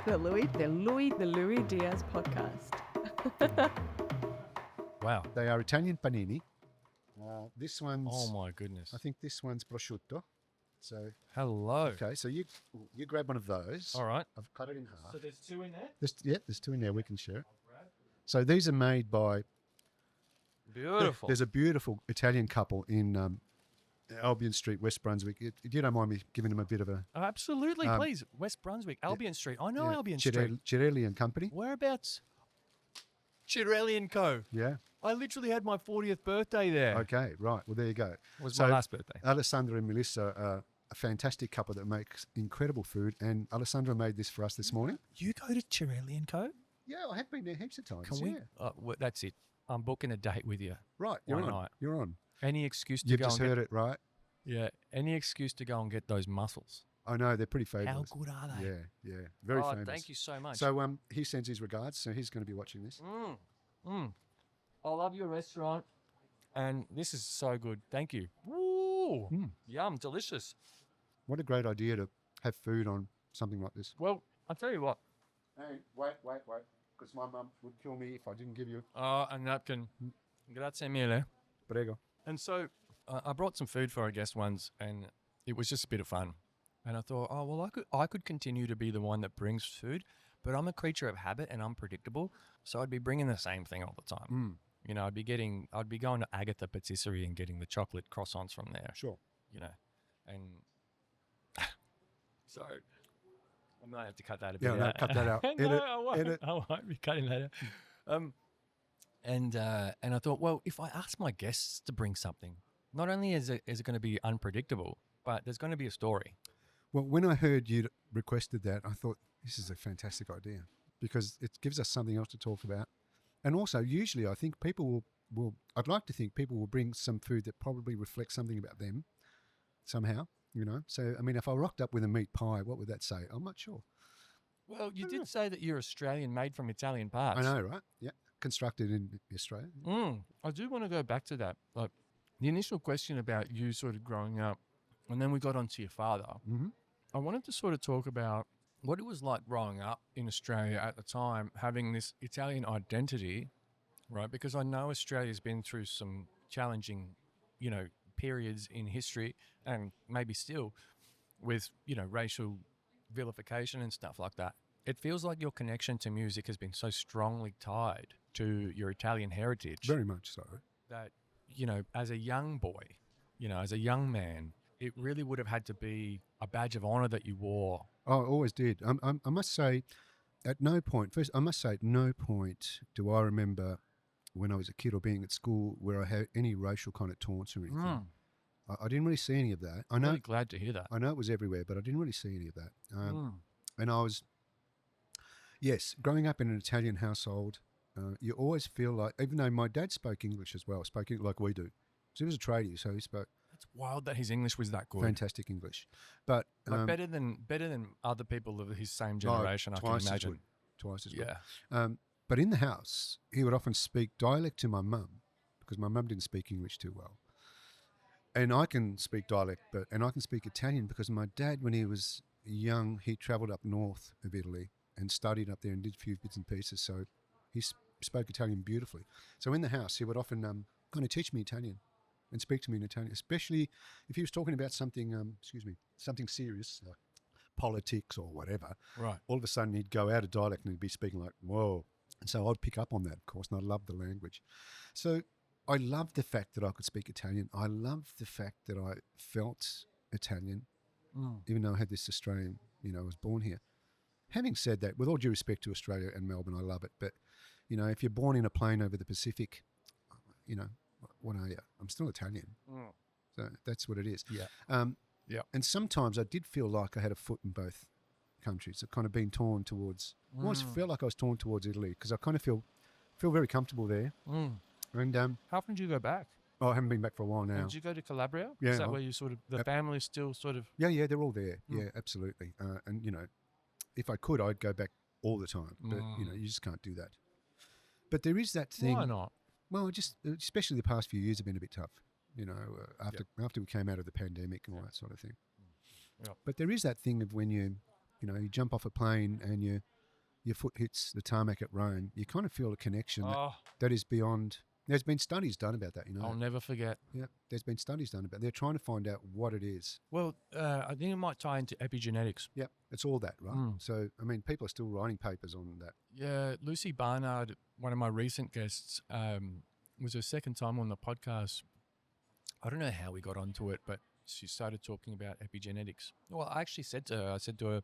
the Louis Diaz podcast. Wow. They are Italian panini. This one's... Oh, my goodness. I think this one's prosciutto. So, Hello. okay, so you grab one of those. All right. I've cut it in half. So there's two in there? There's two in there. We can share. So these are made by... Beautiful. There's a beautiful Italian couple in Albion Street, West Brunswick. If you don't mind me giving them a bit of a... Oh, absolutely, please. West Brunswick, Albion Street. I know Albion Street. Cirelli and Company. Whereabouts? Cirelli Co. Yeah. I literally had my 40th birthday there. Okay, right. Well, there you go. It was my last birthday. Alessandra and Melissa are a fantastic couple that makes incredible food. And Alessandra made this for us this morning. You go to Cirelli Co? Yeah, I have been there heaps of times. Can we? Well, that's it. I'm booking a date with you. Right, you're One on. night. You're on. Any excuse to You've go just and heard it, right? Yeah, any excuse to go and get those mussels. I know, they're pretty fabulous. How good are they? Yeah. Very Oh, famous. thank you so much. So he sends his regards, so he's going to be watching this. I love your restaurant, and this is so good. Thank you. Woo! Yum, delicious. What a great idea to have food on something like this. Well, I'll tell you what. Hey, wait, because my mum would kill me if I didn't give you... A napkin. Grazie mille. Prego. And so I brought some food for our guest ones, and it was just a bit of fun. And I thought, oh, well, I could continue to be the one that brings food, but I'm a creature of habit and unpredictable, so I'd be bringing the same thing all the time. You know, I'd be going to Agatha Patisserie and getting the chocolate croissants from there. Sure. You know, and so I might have to cut that a bit out. Yeah, no, cut that out. No, Edit. I won't be cutting that out. And I thought, well, if I ask my guests to bring something, not only is it going to be unpredictable, but there's going to be a story. Well, when I heard you requested that, I thought this is a fantastic idea because it gives us something else to talk about. And also, usually I think people will I'd like to think people will bring some food that probably reflects something about them somehow, you know. So, I mean, if I rocked up with a meat pie, what would that say? I'm not sure. Well, you did say that you're Australian, made from Italian parts. I know, right? Yeah. Constructed in Australia. I do want to go back to that. Like the initial question about you sort of growing up, and then we got onto your father. I wanted to sort of talk about what it was like growing up in Australia at the time, having this Italian identity, right? Because I know Australia's been through some challenging, you know, periods in history and maybe still with, you know, racial vilification and stuff like that. It feels like your connection to music has been so strongly tied to your Italian heritage. Very much so. That, you know, as a young boy, you know, as a young man, it really would have had to be a badge of honor that you wore. Oh, I always did. I must say, at no point do I remember when I was a kid or being at school where I had any racial kind of taunts or anything. I didn't really see any of that. I'm really glad to hear that. I know it was everywhere, but I didn't really see any of that. And I was, yes, growing up in an Italian household, you always feel like, even though my dad spoke English as well, spoke like we do. So he was a tradie, so he spoke... It's wild that his English was that good. Fantastic English. But like better than other people of his same generation, I can imagine. Twice as good. Yeah. But in the house, he would often speak dialect to my mum because my mum didn't speak English too well. And I can speak dialect, and I can speak Italian because my dad, when he was young, he travelled up north of Italy and studied up there and did a few bits and pieces. So he spoke Italian beautifully. So in the house, he would often kind of teach me Italian and speak to me in Italian, especially if he was talking about something, something serious, like politics or whatever. Right. All of a sudden, he'd go out of dialect and he'd be speaking like, whoa. And so I'd pick up on that, of course, and I loved the language. So I loved the fact that I could speak Italian. I loved the fact that I felt Italian, even though I had this Australian, you know, I was born here. Having said that, with all due respect to Australia and Melbourne, I love it. But, you know, if you're born in a plane over the Pacific, you know, what are you? I'm still Italian. So that's what it is. Yeah. And sometimes I did feel like I had a foot in both countries. I've kind of been torn towards, I always felt like I was torn towards Italy because I kind of feel very comfortable there. And how often did you go back? Oh, I haven't been back for a while now. Did you go to Calabria? Yeah. Is that where you sort of, the family's still sort of? Yeah, they're all there. Yeah, absolutely. And, you know, if I could, I'd go back all the time. But, you know, you just can't do that. But there is that thing. Why not? Well, just especially the past few years have been a bit tough, you know, after we came out of the pandemic and all that sort of thing. But there is that thing of when you jump off a plane and your foot hits the tarmac at Rome, you kind of feel a connection Oh, that is beyond. There's been studies done about that, you know. I'll never forget. Yeah, there's been studies done about. They're trying to find out what it is. Well, I think it might tie into epigenetics. Yep, it's all that, right? Mm. So, I mean, people are still writing papers on that. Yeah, Lucy Barnard, one of my recent guests, was her second time on the podcast. I don't know how we got onto it, but she started talking about epigenetics. Well, I actually said to her,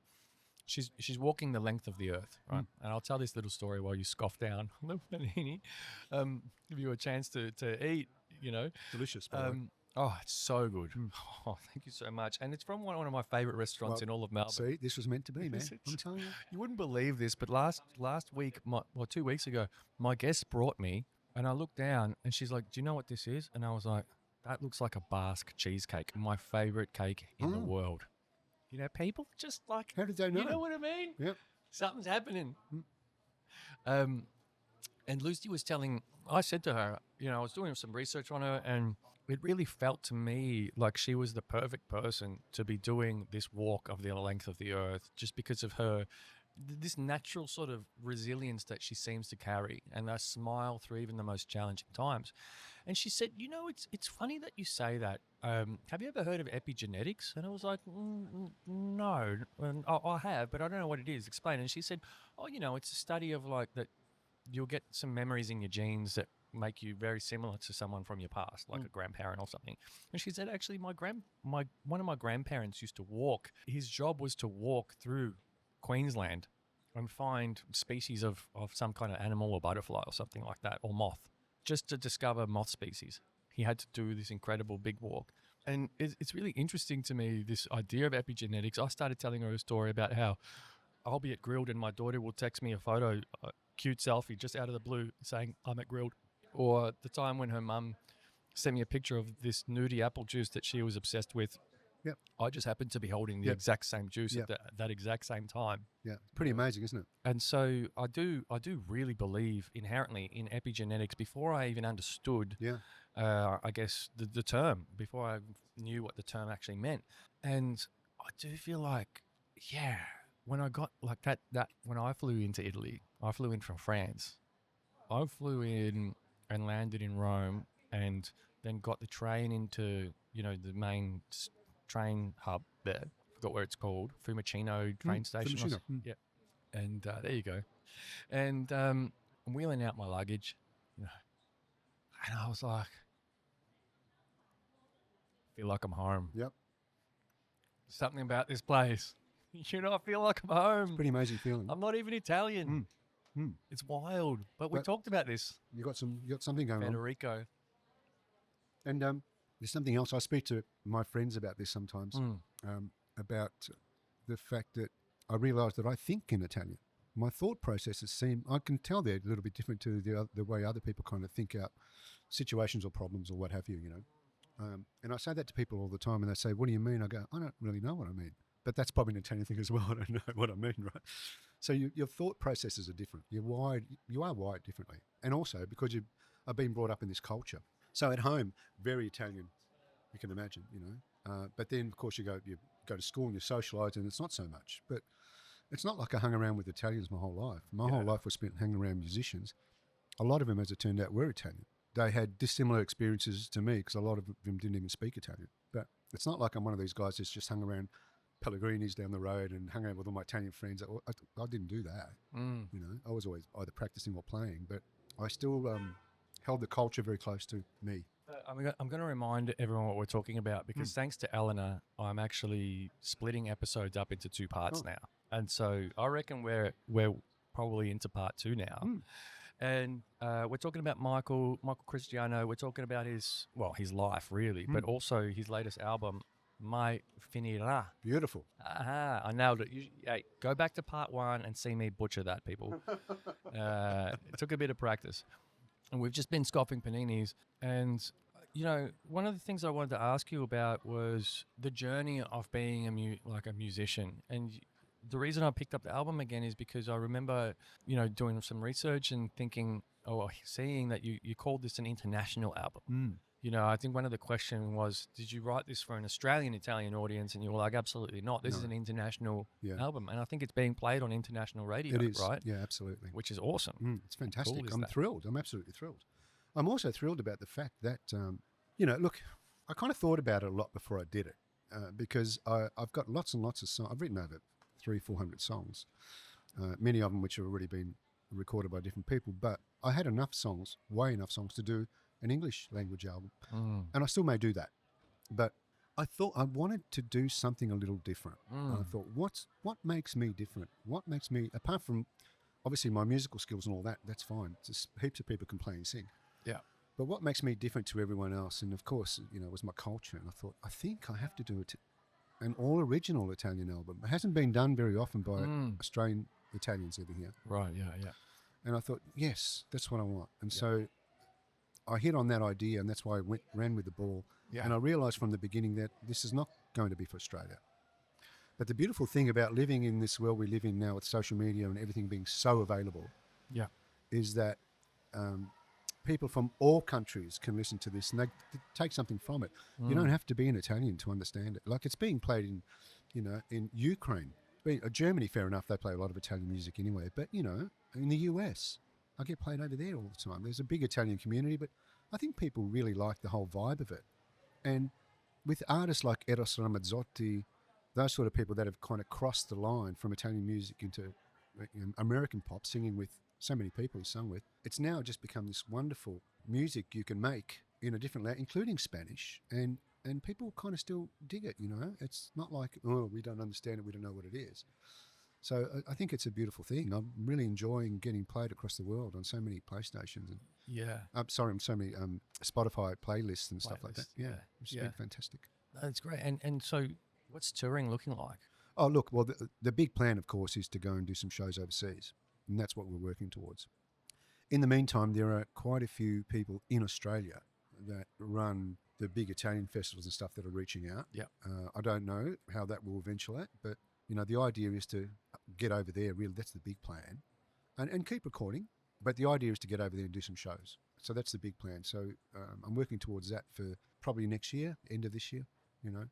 she's walking the length of the earth, right? And I'll tell this little story while you scoff down on the panini. Give you a chance to eat, you know. Delicious, by the way. Oh, it's so good. Oh, thank you so much. And it's from one of my favourite restaurants in all of Melbourne. See, this was meant to be, man. I'm telling you. You wouldn't believe this, but last week, 2 weeks ago, my guest brought me, and I looked down, and she's like, "Do you know what this is?" And I was like, "That looks like a Basque cheesecake, my favourite cake in the world." You know, people just like... How did they know? You know what I mean? Yep. Something's happening. And Lucy was telling... I said to her, you know, I was doing some research on her, and it really felt to me like she was the perfect person to be doing this walk of the length of the earth, just because of her... this natural sort of resilience that she seems to carry, and a smile through even the most challenging times. And she said, you know, it's funny that you say that. Have you ever heard of epigenetics? And I was like, no. And I have, but I don't know what it is. Explain. And she said, oh, you know, it's a study of like that you'll get some memories in your genes that make you very similar to someone from your past, like a grandparent or something. And she said, actually, one of my grandparents used to walk. His job was to walk through Queensland and find species of some kind of animal or butterfly or something like that, or moth, just to discover moth species. He had to do this incredible big walk. And it's really interesting to me, this idea of epigenetics. I started telling her a story about how I'll be at Grilled and my daughter will text me a photo, a cute selfie just out of the blue saying, I'm at Grilled. Or the time when her mum sent me a picture of this nudie apple juice that she was obsessed with. Yep. I just happened to be holding the exact same juice at that exact same time. Yeah, pretty amazing, isn't it? And so I do really believe inherently in epigenetics before I even understood, I guess, the term, before I knew what the term actually meant. And I do feel like, when I got like that when I flew into Italy, I flew in from France. I flew in and landed in Rome and then got the train into, you know, the main train hub there. Forgot where it's called. Fiumicino train station. Fiumicino. Yeah. And there you go. And I'm wheeling out my luggage, you know, and I was like, I feel like I'm home. Yep. Something about this place. You know, I feel like I'm home. Pretty amazing feeling. I'm not even Italian. It's wild. But we talked about this. You got something going on. Federico. And there's something else. I speak to my friends about this sometimes, about the fact that I realise that I think in Italian. My thought processes I can tell they're a little bit different to the way other people kind of think out situations or problems or what have you, you know. And I say that to people all the time and they say, what do you mean? I go, I don't really know what I mean. But that's probably an Italian thing as well. I don't know what I mean, right? So your thought processes are different. You are wired differently. And also because you are being brought up in this culture. So at home, very Italian, you can imagine, you know. But then, of course, you go to school and you socialise and it's not so much. But it's not like I hung around with Italians my whole life. My whole life was spent hanging around musicians. A lot of them, as it turned out, were Italian. They had dissimilar experiences to me because a lot of them didn't even speak Italian. But it's not like I'm one of these guys that's just hung around Pellegrini's down the road and hung out with all my Italian friends. I didn't do that. You know, I was always either practicing or playing, but I still held the culture very close to me. I'm going to remind everyone what we're talking about because thanks to Eleanor, I'm actually splitting episodes up into 2 parts now. And so I reckon we're probably into part 2 now. And we're talking about Michael Cristiano. We're talking about his life really, but also his latest album, Mai Finirà. Beautiful. I nailed it. Hey, go back to part 1 and see me butcher that, people. It took a bit of practice. And we've just been scoffing Paninis. And, you know, one of the things I wanted to ask you about was the journey of being a musician. And the reason I picked up the album again is because I remember, you know, doing some research and thinking, seeing that you called this an international album. You know, I think one of the question was, did you write this for an Australian Italian audience? And you were like, absolutely not. This is an international album. And I think it's being played on international radio, It is. right? Yeah, absolutely. Which is awesome. It's fantastic. Cool is I'm that? thrilled. I'm absolutely thrilled. I'm also thrilled about the fact that, look, I kind of thought about it a lot before I did it because I've got lots and lots of songs. I've written over 300-400 songs, many of them which have already been recorded by different people. But I had enough songs, way enough songs to do an English language album. And I still may do that. But I thought I wanted to do something a little different. And I thought, what makes me different? What makes me, apart from obviously my musical skills and all that, that's fine. Just heaps of people can play and sing. Yeah. But what makes me different to everyone else? And of course, it was my culture. And I thought, I think I have to do an all original Italian album. It hasn't been done very often by Australian Italians over here. Right, yeah. And I thought, yes, that's what I want. And so I hit on that idea, and that's why I ran with the ball. Yeah. And I realised from the beginning that this is not going to be for Australia. But the beautiful thing about living in this world we live in now with social media and everything being so available is that people from all countries can listen to this and they take something from it. You don't have to be an Italian to understand it. Like it's being played in Ukraine. Germany, fair enough, they play a lot of Italian music anyway. But, in the US, I get played over there all the time. There's a big Italian community, but I think people really like the whole vibe of it. And with artists like Eros Ramazzotti, those sort of people that have kind of crossed the line from Italian music into American pop, singing with so many people he's sung with, it's now just become this wonderful music you can make in a different language, including Spanish, and people kind of still dig it, It's not like, oh, we don't understand it, we don't know what it is. So I think it's a beautiful thing. I'm really enjoying getting played across the world on so many PlayStations and on so many Spotify playlists and stuff like that. Yeah, it's been fantastic. That's great. And so, what's touring looking like? Oh, look, well, the big plan, of course, is to go and do some shows overseas, and that's what we're working towards. In the meantime, there are quite a few people in Australia that run the big Italian festivals and stuff that are reaching out. Yeah. I don't know how that will eventuate, but the idea is to get over there, really, that's the big plan, and keep recording. But the idea is to get over there and do some shows. So that's the big plan. So I'm working towards that for probably next year, end of this year,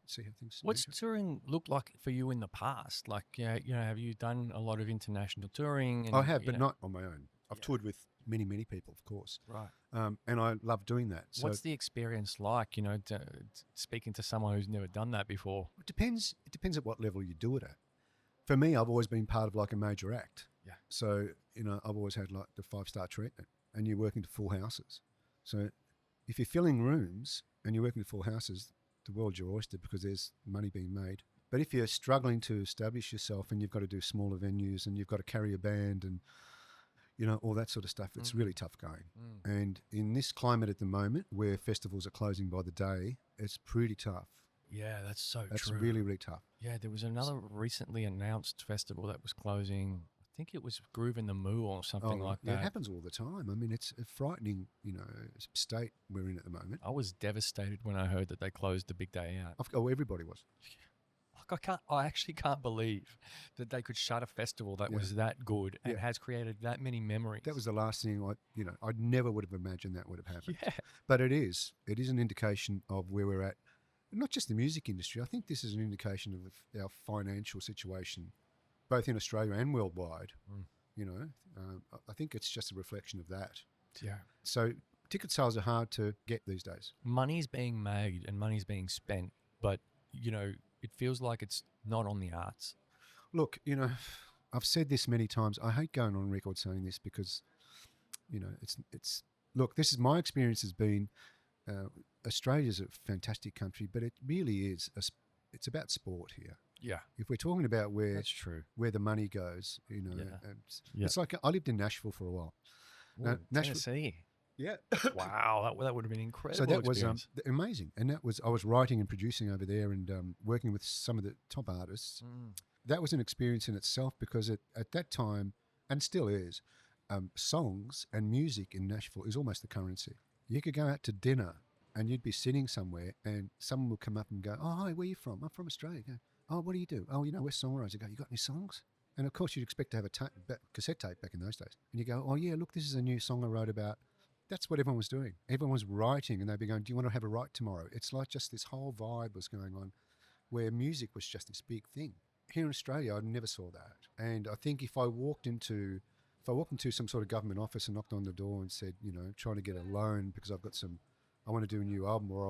see how things... What's touring looked like for you in the past? Like, have you done a lot of international touring? And, I have, but not on my own. I've toured with many, many people, of course. Right. And I love doing that. So what's the experience like, speaking to someone who's never done that before? It depends at what level you do it at. For me, I've always been part of like a major act. Yeah. So, I've always had like the 5-star treatment, and you're working to full houses. So if you're filling rooms and you're working to full houses, the world's your oyster because there's money being made. But if you're struggling to establish yourself and you've got to do smaller venues and you've got to carry a band and, all that sort of stuff, it's really tough going. And in this climate at the moment where festivals are closing by the day, it's pretty tough. Yeah, that's so true. That's really, really tough. Yeah, there was another recently announced festival that was closing. I think it was Groove in the Moo or something like that. It happens all the time. I mean, it's a frightening, state we're in at the moment. I was devastated when I heard that they closed the big day out. Everybody was. Like I actually can't believe that they could shut a festival that was that good and has created that many memories. That was the last thing I never would have imagined that would have happened. Yeah. But it is an indication of where we're at. Not just the music industry. I think this is an indication of our financial situation, both in Australia and worldwide. I think it's just a reflection of that. Yeah. So ticket sales are hard to get these days. Money's being made and money's being spent, but, it feels like it's not on the arts. Look, I've said this many times. I hate going on record saying this because, it's look, this is my experience has been, Australia's a fantastic country, but it really is, it's about sport here. Yeah. If we're talking about that's true. Where the money goes, it's like I lived in Nashville for a while. Ooh, Tennessee. Yeah. Wow, that would have been incredible. So that was amazing. And I was writing and producing over there and working with some of the top artists. That was an experience in itself because at that time, and still is, songs and music in Nashville is almost the currency. You could go out to dinner and you'd be sitting somewhere and someone would come up and go, "Oh, hi, where are you from?" "I'm from Australia." Go, "Oh, what do you do?" "Oh, we're songwriters." I go, "You got any songs?" And of course you'd expect to have a cassette tape back in those days. And you go, "Oh yeah, look, this is a new song I wrote about that's what everyone was doing. Everyone was writing, and they'd be going, "Do you want to have a write tomorrow?" It's like just this whole vibe was going on, where music was just this big thing. Here in Australia, I never saw that, and I think if I walked into some sort of government office and knocked on the door and said, trying to get a loan because I want to do a new album, or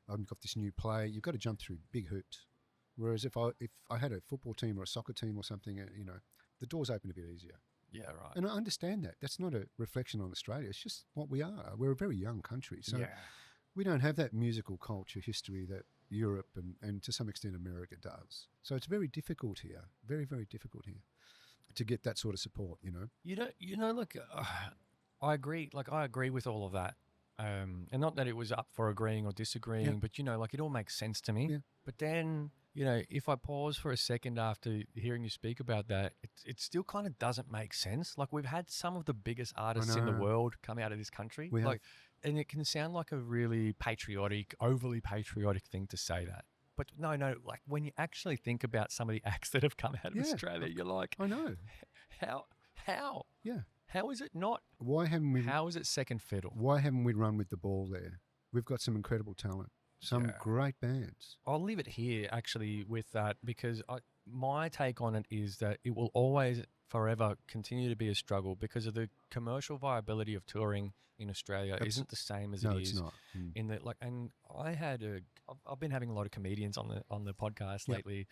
I've got this new play, you've got to jump through big hoops. Whereas if I had a football team or a soccer team or something, the doors open a bit easier. Yeah, right. And I understand that. That's not a reflection on Australia. It's just what we are. We're a very young country. So we don't have that musical culture history that Europe and to some extent America does. So it's very difficult here, very, very difficult here to get that sort of support, Look, I agree. Like, I agree with all of that. And not that it was up for agreeing or disagreeing, but, it all makes sense to me. Yeah. But then, if I pause for a second after hearing you speak about that, it still kind of doesn't make sense. Like, we've had some of the biggest artists in the world come out of this country. And it can sound like a really overly patriotic thing to say that. But no, like when you actually think about some of the acts that have come out of Australia, you're like, I know. How? Yeah. How is it not? How is it second fiddle? Why haven't we run with the ball there? We've got some incredible talent, some great bands. I'll leave it here actually with that, because my take on it is that it will always forever continue to be a struggle because of the commercial viability of touring in Australia isn't the same as it is. It's not. In the and I've been having a lot of comedians on the podcast lately,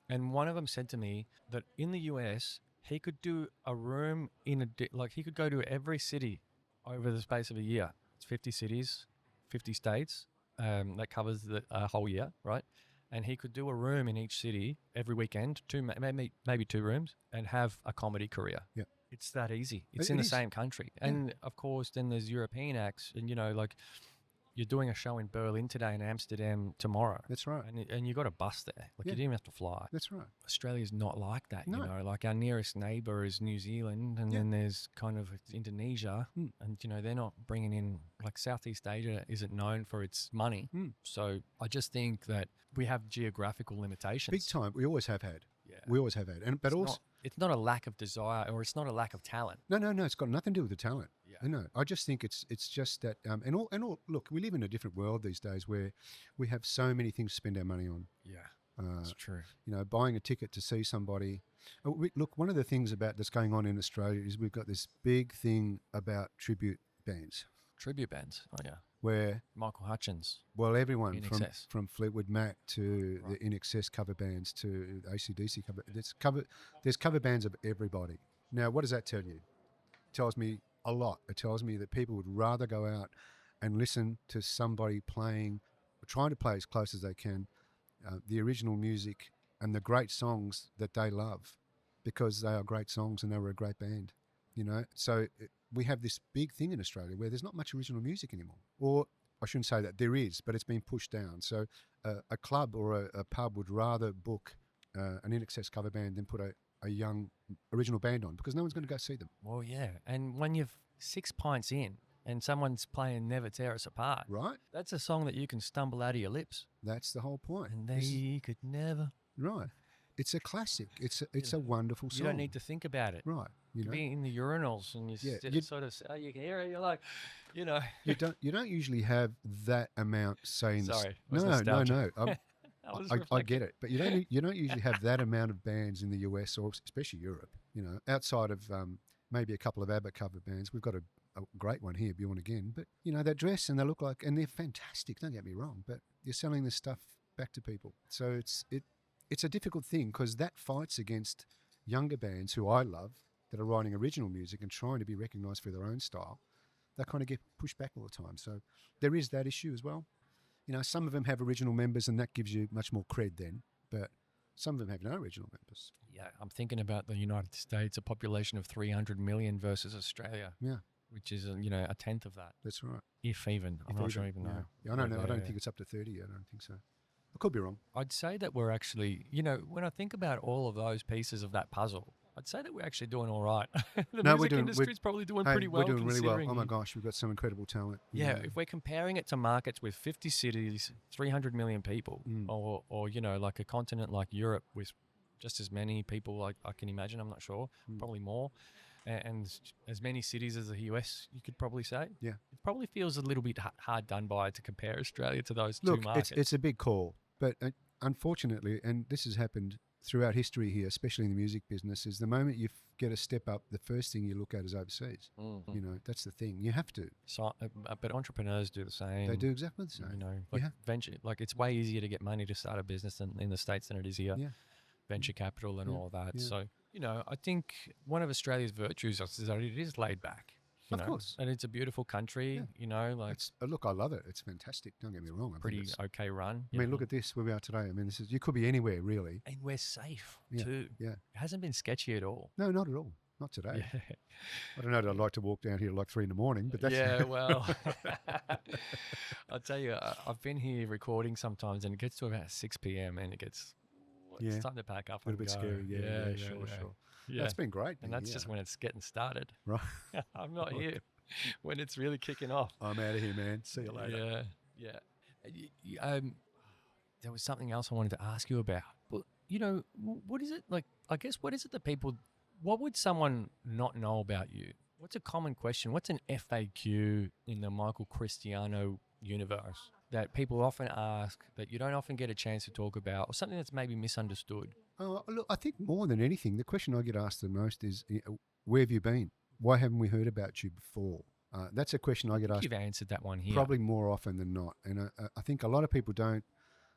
and one of them said to me that in the US he could do a room he could go to every city over the space of a year. It's 50 cities, 50 states. That covers the whole year, right? And he could do a room in each city every weekend, maybe 2 rooms, and have a comedy career. Yeah. It's that easy. It's in the same country. And of course, then there's European acts, and you're doing a show in Berlin today and Amsterdam tomorrow. That's right. And you got a bus there. You didn't even have to fly. That's right. Australia's not like that, No. Like our nearest neighbour is New Zealand, and then there's kind of Indonesia, and they're not bringing in, like, Southeast Asia isn't known for its money. So I just think that we have geographical limitations. Big time. We always have had. Yeah. We always have had. It's not a lack of desire, or it's not a lack of talent. No. It's got nothing to do with the talent. Yeah. No. I just think it's just that. And all. Look, we live in a different world these days where we have so many things to spend our money on. Yeah, that's true. Buying a ticket to see somebody. Look, one of the things that's going on in Australia is we've got this big thing about tribute bands. Tribute bands. Oh yeah. Where Michael Hutchins. Well, everyone from Fleetwood Mac to the In Excess cover bands to AC/DC cover. There's cover bands of everybody. Now, what does that tell you? It tells me a lot. It tells me that people would rather go out and listen to somebody trying to play as close as they can, the original music and the great songs that they love, because they are great songs and they were a great band. So we have this big thing in Australia where there's not much original music anymore. Or I shouldn't say that, there is, but it's been pushed down. So a club or a pub would rather book an In Excess cover band than put a young original band on, because no one's going to go see them. Well, yeah. And when you've 6 pints in and someone's playing Never Tear Us Apart, right? That's a song that you can stumble out of your lips. That's the whole point. And they could never. Right. It's a classic. It's a wonderful song. You don't need to think about it. Right. You could be in the urinals and you can hear it. You're like, You don't usually have that amount saying. Sorry. No. I get it, but you don't usually have that amount of bands in the US or especially Europe. Outside of maybe a couple of ABBA cover bands. We've got a great one here, Bjorn Again. But they dress and they look like, and they're fantastic. Don't get me wrong, but you're selling this stuff back to people. So it's a difficult thing, because that fights against younger bands who I love that are writing original music and trying to be recognised for their own style. They kind of get pushed back all the time. So there is that issue as well. Some of them have original members and that gives you much more cred then, but some of them have no original members. Yeah, I'm thinking about the United States, a population of 300 million versus Australia. Yeah. Which is, a tenth of that. That's right. If even. I'm not sure even know. Yeah, I don't know. I don't think it's up to 30 yet. I don't think so. I could be wrong. I'd say that we're actually, when I think about all of those pieces of that puzzle, I'd say that we're actually doing all right. The music industry's probably doing pretty well. We're doing really well. Oh my gosh, we've got some incredible talent. Yeah, if we're comparing it to markets with 50 cities, 300 million people, or like a continent like Europe with just as many people, like I can imagine, I'm not sure, probably more. and as many cities as the US, you could probably say. Yeah. It probably feels a little bit hard done by to compare Australia to those Look, two markets. it's a big call, but unfortunately, and this has happened throughout history here, especially in the music business, is the moment you get a step up, the first thing you look at is overseas. Mm-hmm. You know, that's the thing. You have to. So, but entrepreneurs do the same. They do exactly the same. You know, like Yeah. venture, like it's way easier to get money to start a business in the States than it is here. Yeah. Venture capital and Yeah, all that. yeah. So, you know, I think one of Australia's virtues is that it is laid back. You Of know, course. and it's a beautiful country. Yeah. You know, like Look, I love it. It's fantastic. Don't get me wrong. I think pretty it's- okay run. I mean, look at this, where we are today. I mean, this is, you could be anywhere, really. and we're safe Yeah, too. yeah. It hasn't been sketchy at all. No, not at all. Not today. Yeah. I don't know that I'd like to walk down here at like 3 a.m, but that's... Yeah, well, I'll tell you, I've been here recording sometimes, and it gets to about 6 p.m. and it's Yeah. time to pack up. a little and bit go. scary. Yeah, sure. Yeah. That's been great. And man, that's yeah. just when it's getting started. Right. I'm not here when it's really kicking off. I'm out of here, man. See you later. Yeah. There was something else I wanted to ask you about. But, you know, what is it like? I guess, what is it that people, what would someone not know about you? What's a common question? What's an FAQ in the Michael Cristiano universe that people often ask that you don't often get a chance to talk about, or something that's maybe misunderstood? Look, I think more than anything, the question I get asked the most is, where have you been? Why haven't we heard about you before? That's a question I get asked You've answered that one here. probably more often than not. And I think a lot of people don't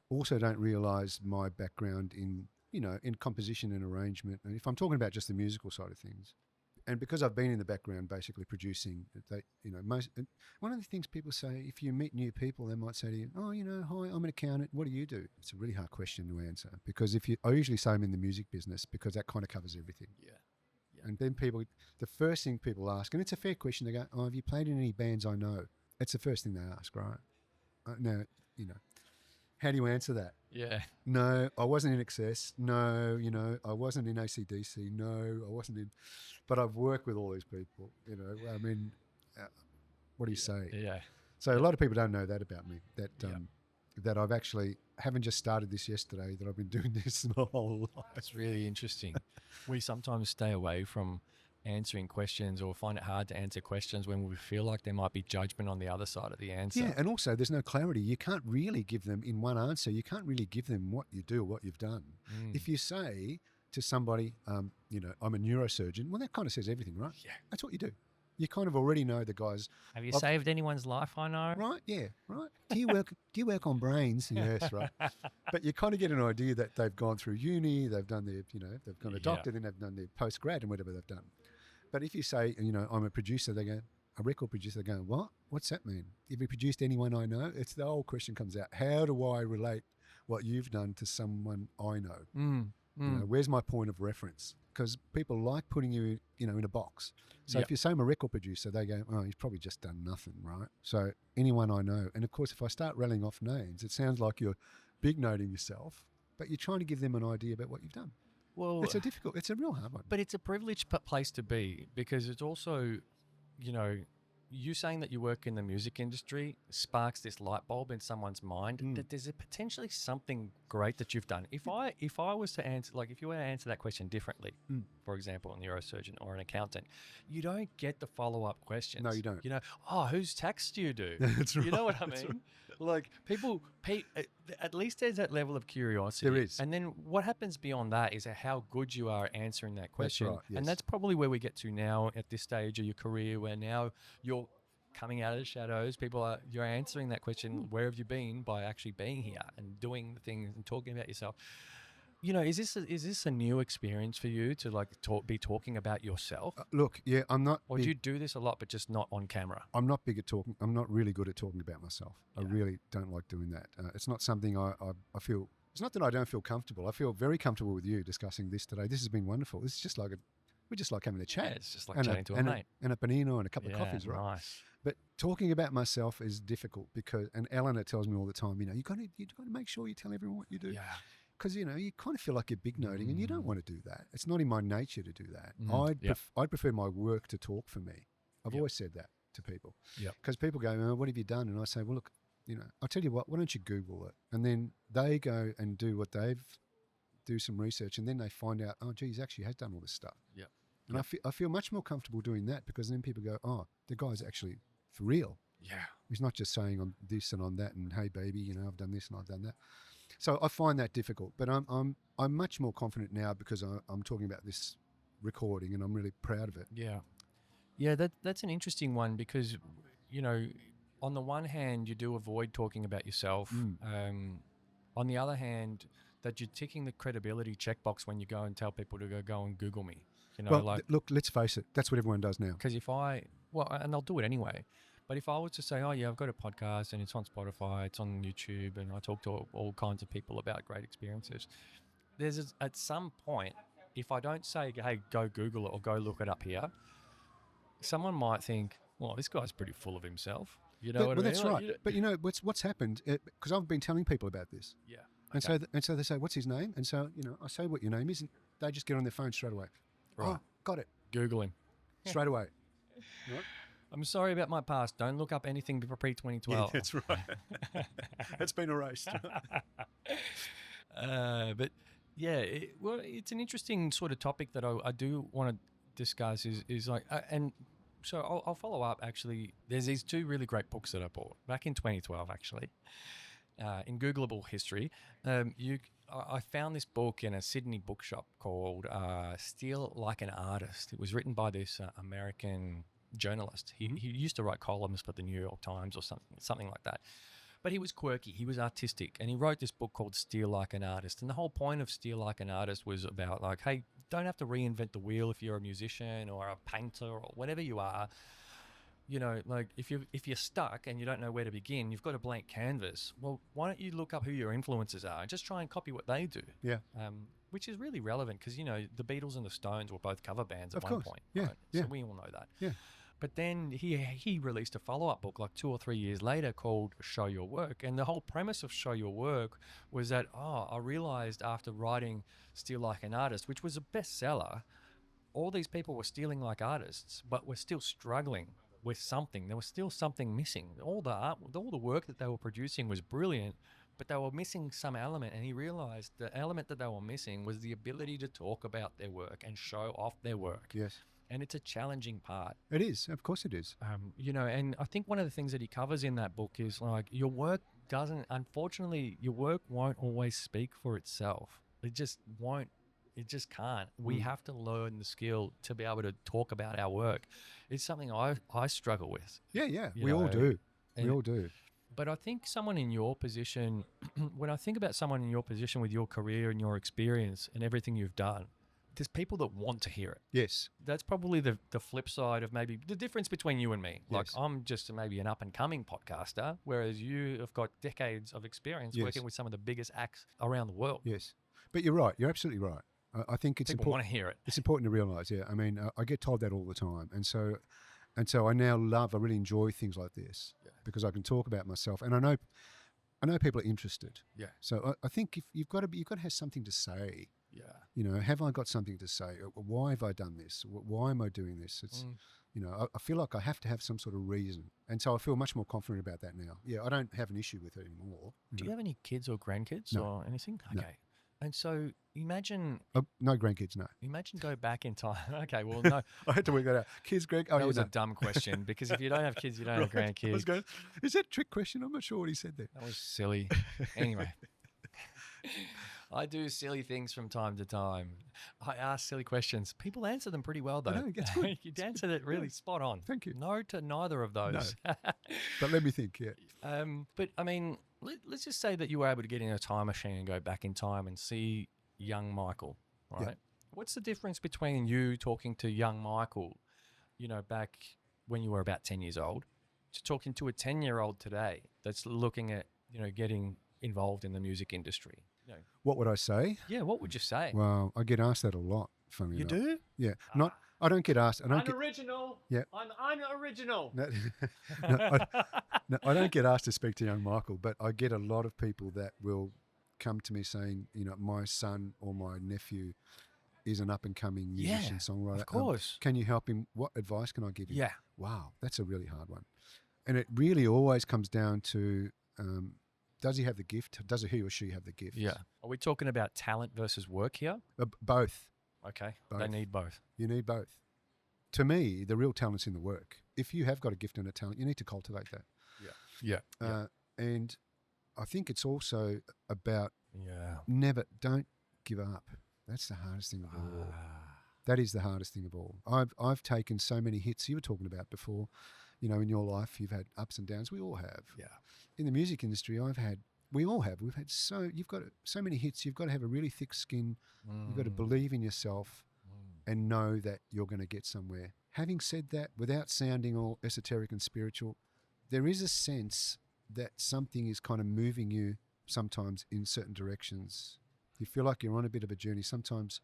realise my background in composition and arrangement. And if I'm talking about just the musical side of things, and because I've been in the background basically producing, one of the things people say, if you meet new people, they might say to you, oh, hi, I'm an accountant. What do you do? It's a really hard question to answer, because I usually say I'm in the music business, because that kind of covers everything. Yeah. And then the first thing people ask, and it's a fair question, they go, oh, have you played in any bands I know? It's the first thing they ask, right? Now, how do you answer that? Yeah. No, I wasn't in Excess. No, I wasn't in AC/DC. No, I wasn't in, but I've worked with all these people, I mean, what do you say? Yeah. So a lot of people don't know that about me, that I've actually haven't just started this yesterday, that I've been doing this my whole life. That's really interesting. We sometimes stay away from answering questions, or find it hard to answer questions when we feel like there might be judgment on the other side of the answer. Yeah, and also there's no clarity. You can't really give them in one answer. You can't really give them what you do, what you've done. If you say to somebody, I'm a neurosurgeon, well, that kind of says everything, right? Yeah. That's what you do. You kind of already know the guys. Have you saved anyone's life? I know. Right? Yeah. Right. Do you work on brains? Yes. Right. But you kind of get an idea that they've gone through uni, they've done their, they've gone to a doctor, then they've done their post-grad and whatever they've done. But if you say, I'm a producer, they go, a record producer, they go, what? What's that mean? Have you produced anyone I know? It's the whole question comes out. How do I relate what you've done to someone I know? Where's my point of reference? Because people like putting you, in a box. So if you say I'm a record producer, they go, oh, he's probably just done nothing, right? So anyone I know. And of course, if I start rattling off names, it sounds like you're big noting yourself, but you're trying to give them an idea about what you've done. Well, it's a real hard one. But it's a privileged place to be, because it's also, you saying that you work in the music industry sparks this light bulb in someone's mind that there's potentially something great that you've done. If I was to answer, like if you were to answer that question differently, for example, a neurosurgeon or an accountant, you don't get the follow-up questions. No, you don't. Whose tax do you do? That's right. You know what I mean? That's right. Like people, at least there's that level of curiosity. There is. And then what happens beyond that is how good you are answering that question. That's right, yes. And that's probably where we get to now at this stage of your career, where now you're coming out of the shadows. You're answering that question, where have you been, by actually being here and doing the things and talking about yourself. Is this a new experience for you to be talking about yourself? Look, yeah, I'm not. Or do you do this a lot, but just not on camera? I'm not big at talking. I'm not really good at talking about myself. Yeah. I really don't like doing that. It's not something I feel. It's not that I don't feel comfortable. I feel very comfortable with you discussing this today. This has been wonderful. This is just like we're just like having a chat. Yeah, it's just like chatting to a mate. And a panino and a couple of coffees, right? Nice. But talking about myself is difficult and Eleanor tells me all the time, you got to make sure you tell everyone what you do. Yeah. Because, you kind of feel like you're big noting and you don't want to do that. It's not in my nature to do that. I'd prefer my work to talk for me. I've always said that to people. Because people go, oh, what have you done? And I say, well, look, I'll tell you what, why don't you Google it? And then they go and do some research, and then they find out, oh, geez, he actually has done all this stuff. Yeah. And I feel much more comfortable doing that, because then people go, oh, the guy's actually for real. Yeah. He's not just saying on this and on that and, hey baby, you know, I've done this and I've done that. So I find that difficult, but I'm much more confident now because I'm talking about this recording and I'm really proud of it. Yeah. Yeah, that's an interesting one, because, you know, on the one hand, you do avoid talking about yourself. On the other hand, that you're ticking the credibility checkbox when you go and tell people to go and Google me. You know, Well, look, let's face it, that's what everyone does now. Because and they'll do it anyway. But if I was to say, oh yeah, I've got a podcast and it's on Spotify, it's on YouTube, and I talk to all kinds of people about great experiences, at some point, if I don't say, hey, go Google it or go look it up here, someone might think, well, this guy's pretty full of himself. You know what I mean? That's right. But you know what's happened, because I've been telling people about this. Yeah. Okay. And so they say, what's his name? And so, you know, I say what your name is, and they just get on their phone straight away. Right. Oh, got it. Google him. Straight away. Right? I'm sorry about my past. Don't look up anything pre-2012. Yeah, that's right. It's been erased. But yeah, it's an interesting sort of topic that I do want to discuss is like, and so I'll follow up actually. There's these two really great books that I bought back in 2012 actually, in Googleable history. I found this book in a Sydney bookshop called Steal Like an Artist. It was written by this American journalist. He used to write columns for the New York Times or something like that. But he was quirky, he was artistic, and he wrote this book called Steal Like an Artist. And the whole point of Steal Like an Artist was about like, hey, don't have to reinvent the wheel if you're a musician or a painter or whatever you are. You know, like if you're stuck and you don't know where to begin, you've got a blank canvas. Well, why don't you look up who your influences are and just try and copy what they do? Yeah. Which is really relevant because, you know, the Beatles and the Stones were both cover bands at one point. Yeah. Right? Yeah. So we all know that. Yeah. But then he released a follow-up book like 2 or 3 years later called Show Your Work. And the whole premise of Show Your Work was that, I realized after writing Steal Like an Artist, which was a bestseller, all these people were stealing like artists, but were still struggling with something. There was still something missing. All the work that they were producing was brilliant, but they were missing some element. And he realized the element that they were missing was the ability to talk about their work and show off their work. Yes. And it's a challenging part. It is. Of course it is. You know, and I think one of the things that he covers in that book is like unfortunately, your work won't always speak for itself. It just won't. It just can't. We have to learn the skill to be able to talk about our work. It's something I struggle with. Yeah. We all do. We all do. But I think someone in your position, when I think about someone in your position with your career and your experience and everything you've done, there's people that want to hear it. Yes. That's probably the flip side of maybe the difference between you and me. Like I'm just maybe an up and coming podcaster, whereas you have got decades of experience working with some of the biggest acts around the world. Yes. But you're right. You're absolutely right. I think it's people want to hear it. It's important to realise. Yeah. I mean, I get told that all the time, and so I now I really enjoy things like this because I can talk about myself, and I know people are interested. Yeah. So I think if you've got to have something to say. Yeah. You know, have I got something to say? Why have I done this? Why am I doing this? It's, you know, I feel like I have to have some sort of reason. And so I feel much more confident about that now. Yeah, I don't have an issue with it anymore. Do you have any kids or grandkids or anything? Okay. No. And so imagine... no grandkids, no. Imagine go back in time. Okay, well, no. I had to work that out. Kids, that was a dumb question because if you don't have kids, you don't have grandkids. Is that a trick question? I'm not sure what he said there. That was silly. Anyway. I do silly things from time to time. I ask silly questions. People answer them pretty well, though. I know, it's good. You answered it really spot on. Thank you. No to neither of those. No. But let me think, yeah. But, I mean, let's just say that you were able to get in a time machine and go back in time and see young Michael, right? Yeah. What's the difference between you talking to young Michael, you know, back when you were about 10 years old, to talking to a 10-year-old today that's looking at, you know, getting involved in the music industry? You know, what would I say? Yeah, what would you say? Well, I get asked that a lot, funny You enough. do? Yeah. I don't get asked. I'm unoriginal. Yeah. I'm unoriginal. No, I don't get asked to speak to young Michael, but I get a lot of people that will come to me saying, you know, my son or my nephew is an up-and-coming musician, songwriter. Of course. Can you help him? What advice can I give him? Yeah. Wow, that's a really hard one. And it really always comes down to, does he have the gift? Does he or she have the gift? Yeah. Are we talking about talent versus work here? Both. Okay. They Both. need both. You need both. To me, the real talent's in the work. If you have got a gift and a talent, you need to cultivate that. Yeah. And I think it's also about Yeah. don't give up. That's the hardest thing of all. That is the hardest thing of all. I've taken so many hits. You were talking about before, in your life, you've had ups and downs. We all have. Yeah. In the music industry, we all have. We've had you've got so many hits. You've got to have a really thick skin. You've got to believe in yourself and know that you're going to get somewhere. Having said that, without sounding all esoteric and spiritual, there is a sense that something is kind of moving you sometimes in certain directions. You feel like you're on a bit of a journey. Sometimes,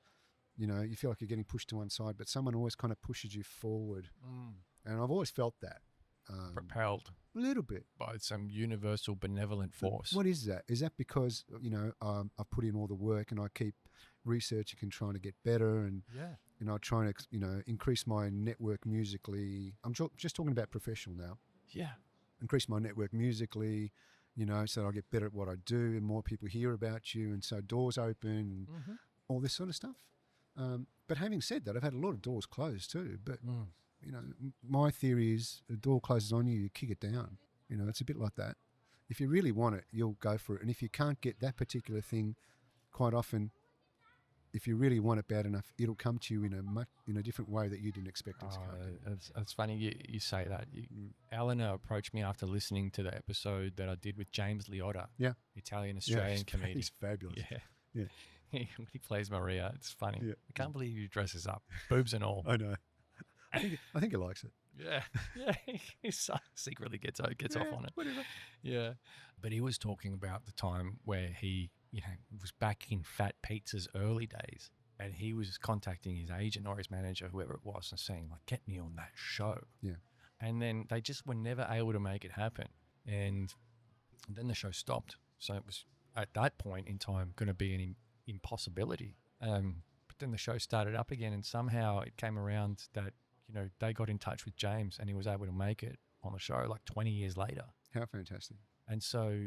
you feel like you're getting pushed to one side, but someone always kind of pushes you forward. And I've always felt that. Propelled A little bit. by some universal benevolent force. What is that? Is that because, I've put in all the work and I keep researching and trying to get better and, trying to, increase my network musically. I'm just talking about professional now. Yeah. Increase my network musically, so that I get better at what I do and more people hear about you and so doors open and all this sort of stuff. But having said that, I've had a lot of doors closed too. But, my theory is a door closes on you, you kick it down. It's a bit like that. If you really want it, you'll go for it. And if you can't get that particular thing, quite often, if you really want it bad enough, it'll come to you in a different way that you didn't expect it to come. It's funny you say that. Eleanor approached me after listening to the episode that I did with James Liotta, Italian-Australian comedian. He's fabulous. Yeah. He plays Maria. It's funny. Yeah. I can't believe he dresses up, boobs and all. I know. I think he likes it. Yeah. He secretly gets off on it. Whatever. Yeah. But he was talking about the time where he, was back in Fat Pizza's early days and he was contacting his agent or his manager, whoever it was, and saying, like, get me on that show. Yeah. And then they just were never able to make it happen. And then the show stopped. So it was at that point in time going to be an impossibility. But then the show started up again and somehow it came around that, they got in touch with James and he was able to make it on the show like 20 years later. How fantastic. And so,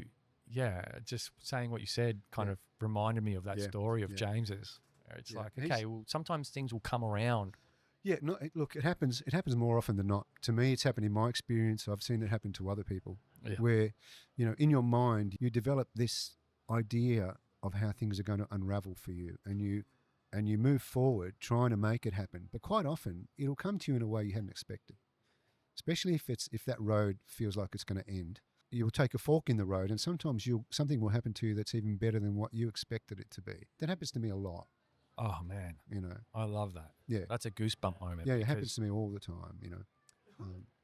just saying what you said kind of reminded me of that story of James's. It's like, okay, well, sometimes things will come around. Yeah, no, look, it happens more often than not. To me, it's happened in my experience. I've seen it happen to other people where, in your mind, you develop this idea of how things are going to unravel for you and you move forward trying to make it happen. But quite often, it'll come to you in a way you hadn't expected, especially if that road feels like it's going to end. You'll take a fork in the road and sometimes something will happen to you that's even better than what you expected it to be. That happens to me a lot. Oh, man. I love that. Yeah. That's a goosebump moment. Yeah, it happens to me all the time,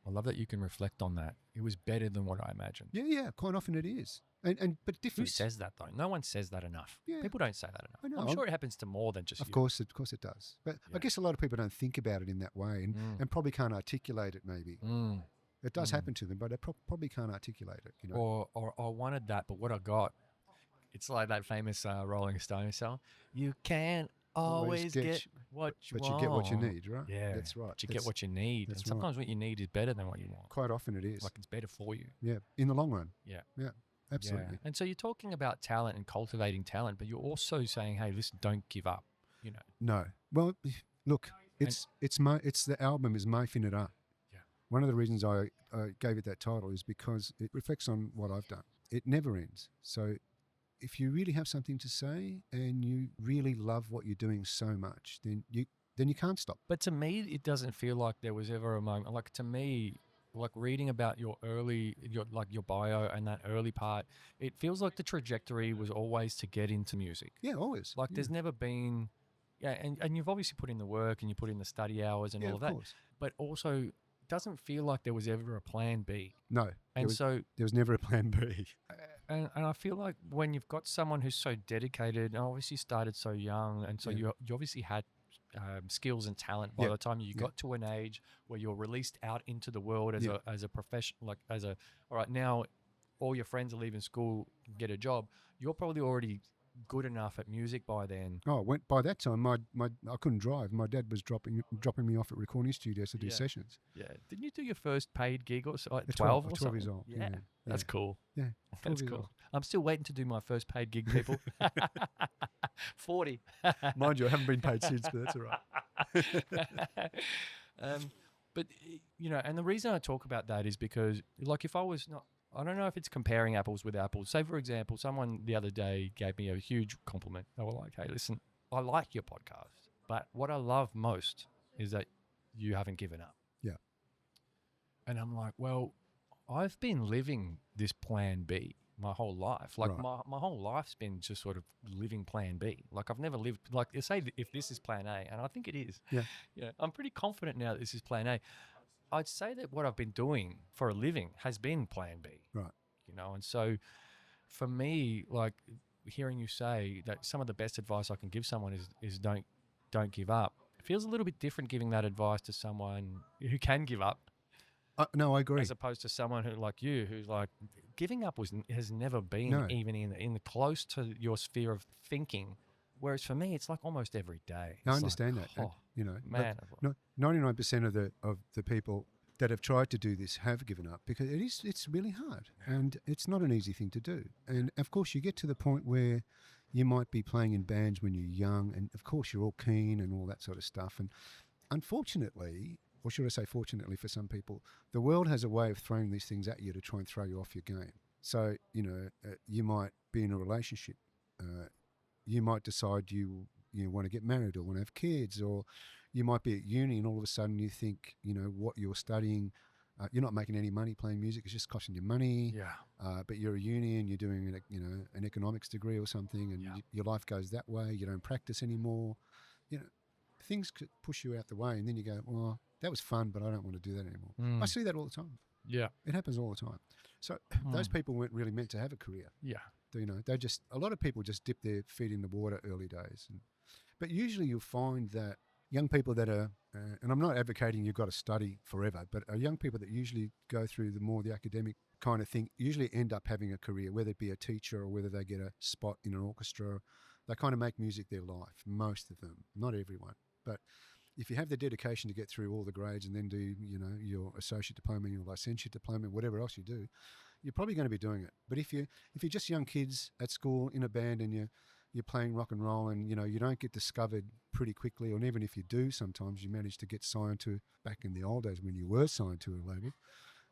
I love that you can reflect on that. It was better than what I imagined. Yeah, quite often it is. But different. Who says that, though? No one says that enough. Yeah. People don't say that enough. I know. I'm sure it happens to more than just Of you. course it does. But I guess a lot of people don't think about it in that way and probably can't articulate it maybe. It does happen to them, but they probably can't articulate it. Or I wanted that, but what I got, it's like that famous Rolling Stones song. You can't always get what you want. But you get what you need, right? Yeah. That's right. But you get what you need. And sometimes what you need is better than what you want. Quite often it is. Like it's better for you. Yeah, in the long run. Yeah. Yeah, absolutely. Yeah. And so you're talking about talent and cultivating talent, but you're also saying, hey, listen, don't give up, No. Well, look, the album is Mai Finirà. Yeah. One of the reasons I gave it that title is because it reflects on what I've done. It never ends. So if you really have something to say and you really love what you're doing so much, then you can't stop. But to me, it doesn't feel like there was ever a moment. Like to me, like reading about your bio and that early part, it feels like the trajectory was always to get into music. Yeah, always. Like there's never been, and you've obviously put in the work and you put in the study hours and all of that. Course. But also, it doesn't feel like there was ever a plan B. No. And there was never a plan B. And I feel like when you've got someone who's so dedicated, and obviously started so young, and so you obviously had skills and talent by the time you got to an age where you're released out into the world as a professional, all right, now all your friends are leaving school, get a job. You're probably already good enough at music by then. Oh, by that time, I couldn't drive. My dad was dropping me off at recording studios to do sessions. Yeah. Didn't you do your first paid gig or so, at At 12 or 12 something? years old. Yeah. That's cool. Yeah. That's 12 years cool. old. I'm still waiting to do my first paid gig, people. 40. Mind you, I haven't been paid since, but that's all right. But, you know, and the reason I talk about that is because, like, if I was not, I don't know if it's comparing apples with apples. Say, for example, someone the other day gave me a huge compliment. They were like, hey, listen, I like your podcast, but what I love most is that you haven't given up. Yeah. And I'm like, well, I've been living this plan B my whole life. Like Right. my whole life's been just sort of living plan B. Like I've never lived, like say if this is plan A, and I think it is. Yeah. Yeah. I'm pretty confident now that this is plan A. I'd say that what I've been doing for a living has been plan B. Right. You know, and so for me, like hearing you say that some of the best advice I can give someone is don't give up. It feels a little bit different giving that advice to someone who can give up. No, I agree. As opposed to someone who like you, who's like giving up has never been No. even in the close to your sphere of thinking. Whereas for me, it's like almost every day. No, I It's understand like, that. oh, You know, man. no, 99% of the people that have tried to do this have given up because it's really hard and it's not an easy thing to do. And of course, you get to the point where you might be playing in bands when you're young, and of course, you're all keen and all that sort of stuff. And unfortunately, or should I say fortunately for some people, the world has a way of throwing these things at you to try and throw you off your game. So, you know, you might be in a relationship. You might decide you want to get married or want to have kids, or you might be at uni and all of a sudden you think, you know, what you're studying, you're not making any money playing music. It's just costing you money. Yeah. But you're a uni and you're doing, an economics degree or something, and your life goes that way. You don't practice anymore. You know, things could push you out the way, and then you go, well, that was fun, but I don't want to do that anymore. I see that all the time. Yeah. It happens all the time. So those people weren't really meant to have a career. Yeah. You know, a lot of people just dip their feet in the water early days. But usually you'll find that young people that are, and I'm not advocating you've got to study forever, but young people that usually go through the academic kind of thing usually end up having a career, whether it be a teacher or whether they get a spot in an orchestra. They kind of make music their life, most of them, not everyone. But if you have the dedication to get through all the grades and then do, you know, your associate diploma, your licentiate diploma, whatever else you do, you're probably going to be doing it. But if you're just young kids at school in a band and you're playing rock and roll and, you know, you don't get discovered pretty quickly, or even if you do, sometimes you manage to get signed to, back in the old days when you were signed to a label,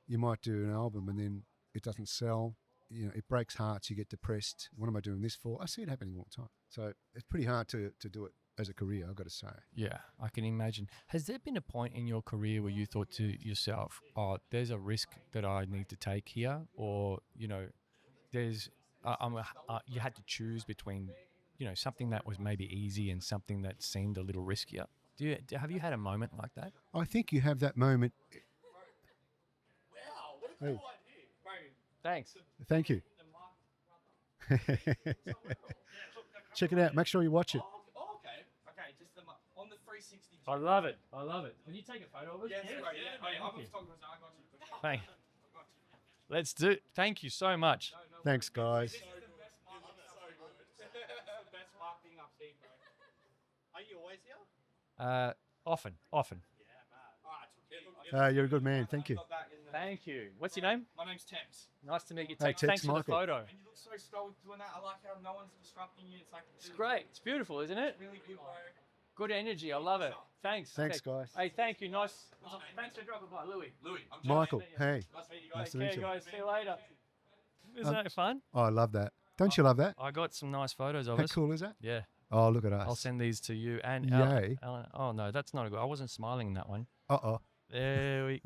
you might do an album and then it doesn't sell. You know, it breaks hearts, you get depressed. What am I doing this for? I see it happening all the time. So it's pretty hard to do it as a career, I've got to say. Yeah, I can imagine. Has there been a point in your career where you thought to yourself, oh, there's a risk that I need to take here? Or, you know, there's, you had to choose between, you know, something that was maybe easy and something that seemed a little riskier. Have you had a moment like that? I think you have that moment. Hey. Thanks. Thank you. Check it out. Make sure you watch it. Oh, okay. Okay, just on the 360. I love it. I love it. Can you take a photo of it? Yes, right, yeah. Thank I'm you. a photographer, so I got you. Thanks. Let's do it. Thank you so much. Thanks, guys. This is the best marketing. So good. This is the best marketing I've seen, bro. Are you always here? Often. Yeah, man. All right. You're a good man. Thank you. Thank you. What's your name? My name's Temps. Nice to meet you. Hey, Thanks Tex, for the Michael. photo. And you look so stoic doing that. I like how no one's disrupting you. It's like It's great. It's beautiful, isn't it? really good, bro. Good energy. I love it. Thanks. Thanks, Okay. guys. Hey, thank you. Nice. Thanks for dropping by, Louis. Louis, I'm Johnny. Michael, hey. Nice to meet you guys. Nice to Take meet care, you. guys. See you later. Isn't that fun? Oh, I love that. Don't you love that? I got some nice photos of How us. cool is that? Yeah. Oh, look at us. I'll send these to you and Yay. Ellen. Oh, no, that's not a good. I wasn't smiling in that one. Uh-oh. There we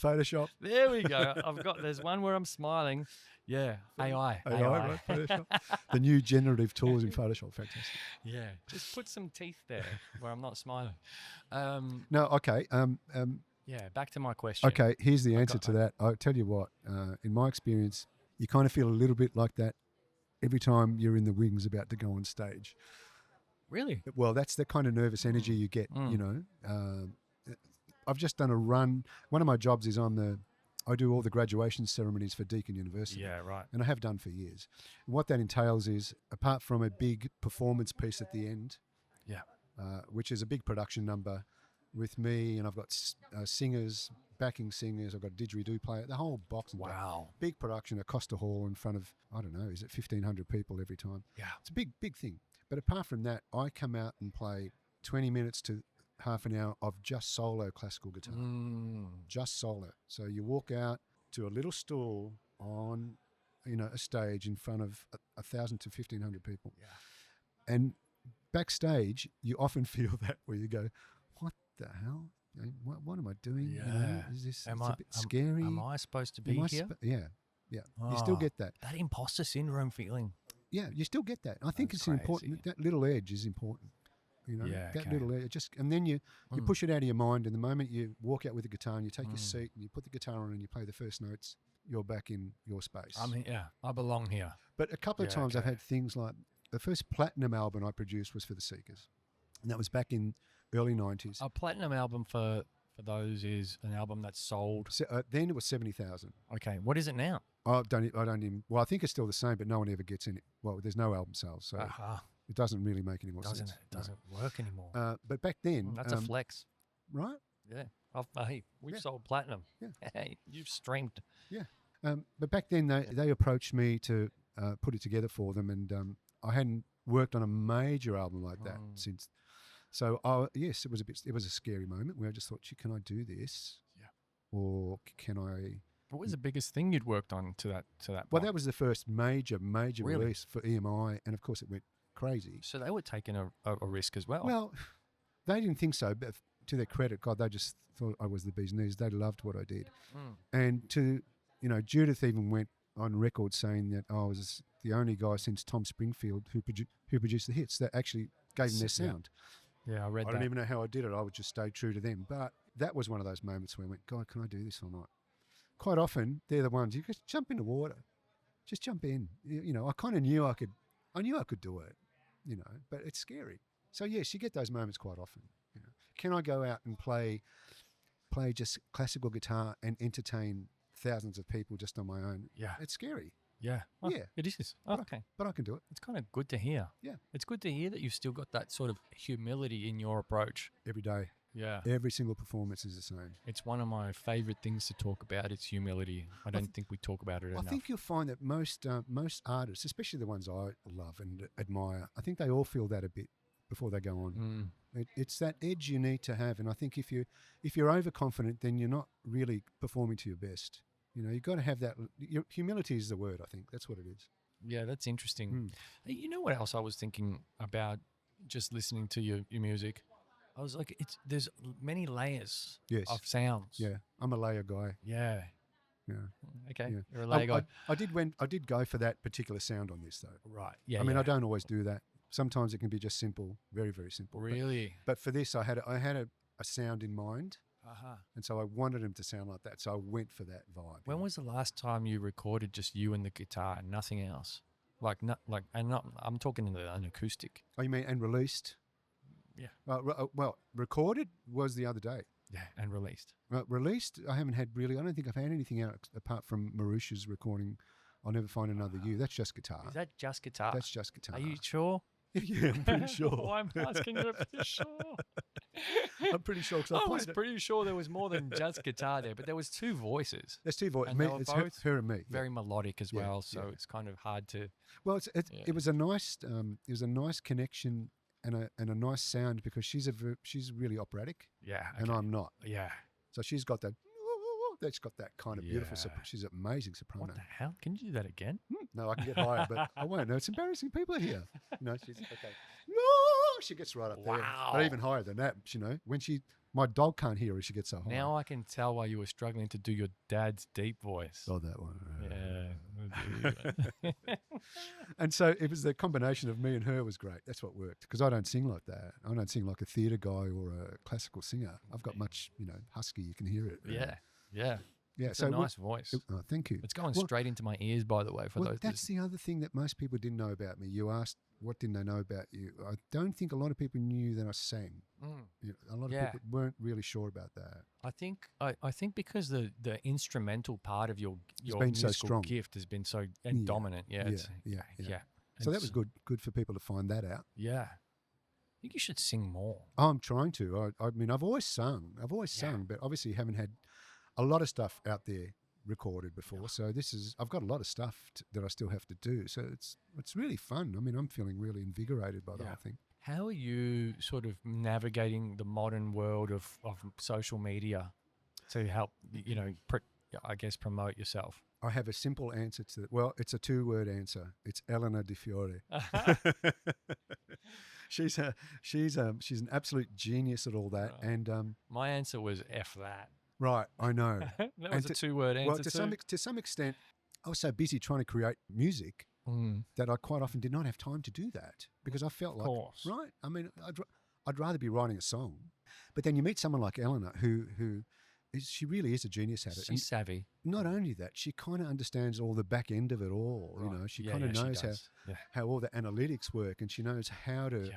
Photoshop. There we go. There's one where I'm smiling. Yeah. AI. AI, right? Photoshop. The new generative tools in Photoshop. Fantastic. Yeah. Just put some teeth there where I'm not smiling. No, okay. Yeah. Back to my question. Okay, here's the answer to that. I'll tell you what, in my experience, you kind of feel a little bit like that every time you're in the wings about to go on stage. Really? Well, that's the kind of nervous energy you get, you know. I've just done a run. One of my jobs is I'm the I do all the graduation ceremonies for Deakin University. Yeah, right. And I have done for years. And what that entails is, apart from a big performance piece at the end, Yeah. which is a big production number with me, and I've got singers, backing singers, I've got a didgeridoo player, the whole box. And Wow. big production at Costa Hall in front of, I don't know, is it 1,500 people every time? Yeah. It's a big, big thing. But apart from that, I come out and play 20 minutes to half an hour of just solo classical guitar. Just solo. So you walk out to a little stall on, a stage in front of 1,000 to 1,500 people. Yeah. And backstage, you often feel that where you go, what the hell? What am I doing? Yeah. Is this Am it's I a bit scary? Am I supposed to be Am I here? yeah. You still Oh, get that. That imposter syndrome feeling. Yeah, you still get that. I think That's it's important. crazy. That little edge is important. Yeah, that okay. little edge. And then you push it out of your mind. And the moment you walk out with the guitar and you take your seat and you put the guitar on and you play the first notes, you're back in your space. I belong here. But a couple of Yeah, times I've okay. had things like the first platinum album I produced was for the Seekers. And that was back in early 90s. A platinum album for those is an album that's sold. So, then it was 70,000. Okay, what is it now? I don't even, well, I think it's still the same, but no one ever gets in it. Well, there's no album sales, so it doesn't really make any more Doesn't sense. it? Doesn't work anymore. But back then, That's a flex. right? Yeah. Hey, we've Yeah. sold platinum. Yeah. Hey, you've streamed. Yeah. But back then, they approached me to put it together for them, and I hadn't worked on a major album like that since. So, yes, it was a scary moment where I just thought, gee, can I do this? Yeah. Or can I? What was the biggest thing you'd worked on to that Well, point? that was the first major Really? release for EMI, and of course it went crazy. So they were taking a risk as well. Well, they didn't think so, but to their credit, God, they just thought I was the bee's knees. They loved what I did. And Judith even went on record saying that I was the only guy since Tom Springfield who produced the hits that actually gave them their sound. Yeah, I read I that. don't even know how I did it. I would just stay true to them. But that was one of those moments where I went, God, can I do this or not? Quite often, they're the ones, you just jump in the water. Just jump in. I kind of knew I could do it, but it's scary. So, yes, you get those moments quite often. Can I go out and play just classical guitar and entertain thousands of people just on my own? Yeah. It's scary. Yeah. Well, Yeah. It is. Okay. But I can do it. It's kind of good to hear. Yeah. It's good to hear that you've still got that sort of humility in your approach. Every day. Yeah. Every single performance is the same. It's one of my favorite things to talk about. It's humility. I don't think we talk about it enough. I think you'll find that most artists, especially the ones I love and admire, I think they all feel that a bit before they go on. It's that edge you need to have, and I think if you're overconfident, then you're not really performing to your best. You've got to have that. Humility is the word. I think that's what it is. Yeah, that's interesting. You know what else I was thinking about just listening to your music? I was like, there's many layers Yes. of sounds. Yeah, I'm a layer guy. Yeah. Yeah. Okay. Yeah. You're a layer guy. I did go for that particular sound on this though. Right. Yeah. I mean, yeah. I don't always do that. Sometimes it can be just simple, very, very simple. Really? But for this, I had a sound in mind, and so I wanted him to sound like that. So I went for that vibe. When was the last time you recorded just you and the guitar and nothing else? I'm talking in an acoustic. Oh, you mean and released? Yeah. Well, recorded was the other day. Yeah, and released. Released, I haven't had really. I don't think I've had anything out apart from Marusha's recording. I'll Never Find Another You. That's just guitar. Is that just guitar? That's just guitar. Are you sure? Yeah, I'm pretty sure. Oh, I'm asking you to be sure. I'm pretty sure. I was pretty sure there was more than just guitar there, but there was two voices. There's two voices. And they were It's both her and me. Very melodic as Yeah, well, so yeah. it's kind of hard to. Well, it was a nice connection and a nice sound because she's really operatic Yeah. and I'm not. Yeah. So she's got that. That's got that kind of beautiful. Yeah. She's an amazing soprano. What the hell? Can you do that again? No, I can get higher, but I won't. No, it's embarrassing. People are here. She's okay. No, she gets right up there. Wow. But even higher than that, when my dog can't hear her, she gets so high. Now I can tell why you were struggling to do your dad's deep voice. Oh, that one. Yeah. And so it was the combination of me and her was great. That's what worked because I don't sing like that. I don't sing like a theatre guy or a classical singer. I've got much, husky. You can hear it. Yeah. Yeah. Yeah, It's a nice voice. Thank you. It's going Well, straight into my ears, by the way. For those, that's the other thing that most people didn't know about me. You asked, what didn't they know about you? I don't think a lot of people knew that I sang. A lot of people weren't really sure about that. I think because the instrumental part of your been so musical strong. gift has been so dominant. Yeah. So that was good for people to find that out. Yeah. I think you should sing more. I'm trying to. I mean, I've always sung, but obviously haven't had a lot of stuff out there recorded before. So I've got a lot of stuff that I still have to do. So it's really fun. I mean, I'm feeling really invigorated by the whole thing. How are you sort of navigating the modern world of social media to help, I guess, promote yourself? I have a simple answer to that. Well, it's a 2-word answer. It's Elena Di Fiore. She's an absolute genius at all that. Right. And my answer was F that. Right, I know. That was a 2-word answer. Well, to some extent, I was so busy trying to create music that I quite often did not have time to do that because I felt like, right? I mean, I'd rather be writing a song. But then you meet someone like Eleanor she really is a genius at it. She's savvy. Not only that, she kind of understands all the back end of it all. Right. She kind of knows how all the analytics work, and she knows how to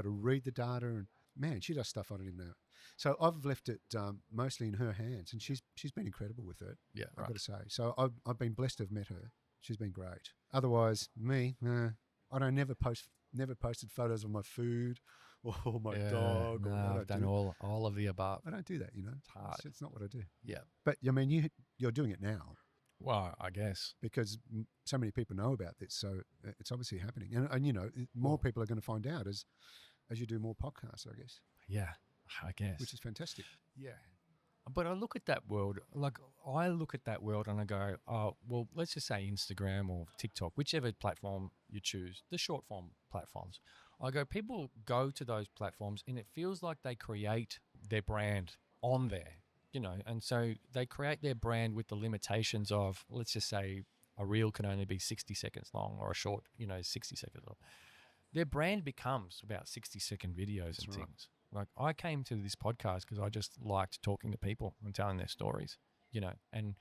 read the data. And man, she does stuff I don't even know. So I've left it mostly in her hands, and she's been incredible with it. Yeah, right. I've got to say. So I've been blessed to have met her. She's been great. Otherwise, me, I don't never posted photos of my food or my dog. No, I've done all of the above. I don't do that. It's hard. It's not what I do. Yeah, but I mean, you're doing it now. Well, I guess because so many people know about this, so it's obviously happening, and more people are going to find out as you do more podcasts, I guess. Yeah, I guess. Which is fantastic. Yeah. But I look at that world, and I go, oh, well, let's just say Instagram or TikTok, whichever platform you choose, the short form platforms. I go, people go to those platforms and it feels like they create their brand on there, and so they create their brand with the limitations of, let's just say a reel can only be 60 seconds long or a short, 60 seconds long. Their brand becomes about 60-second videos and things. Like I came to this podcast because I just liked talking to people and telling their stories, and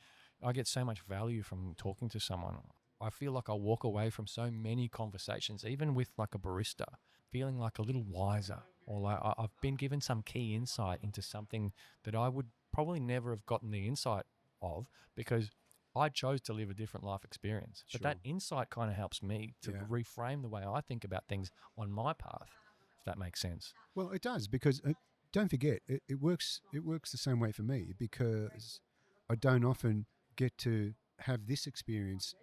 I get so much value from talking to someone. I feel like I walk away from so many conversations, even with like a barista, feeling like a little wiser, or like I've been given some key insight into something that I would probably never have gotten the insight of because I chose to live a different life experience. But that insight kind of helps me to reframe the way I think about things on my path. That makes sense. Well, it does because don't forget it works the same way for me because I don't often get to have this experience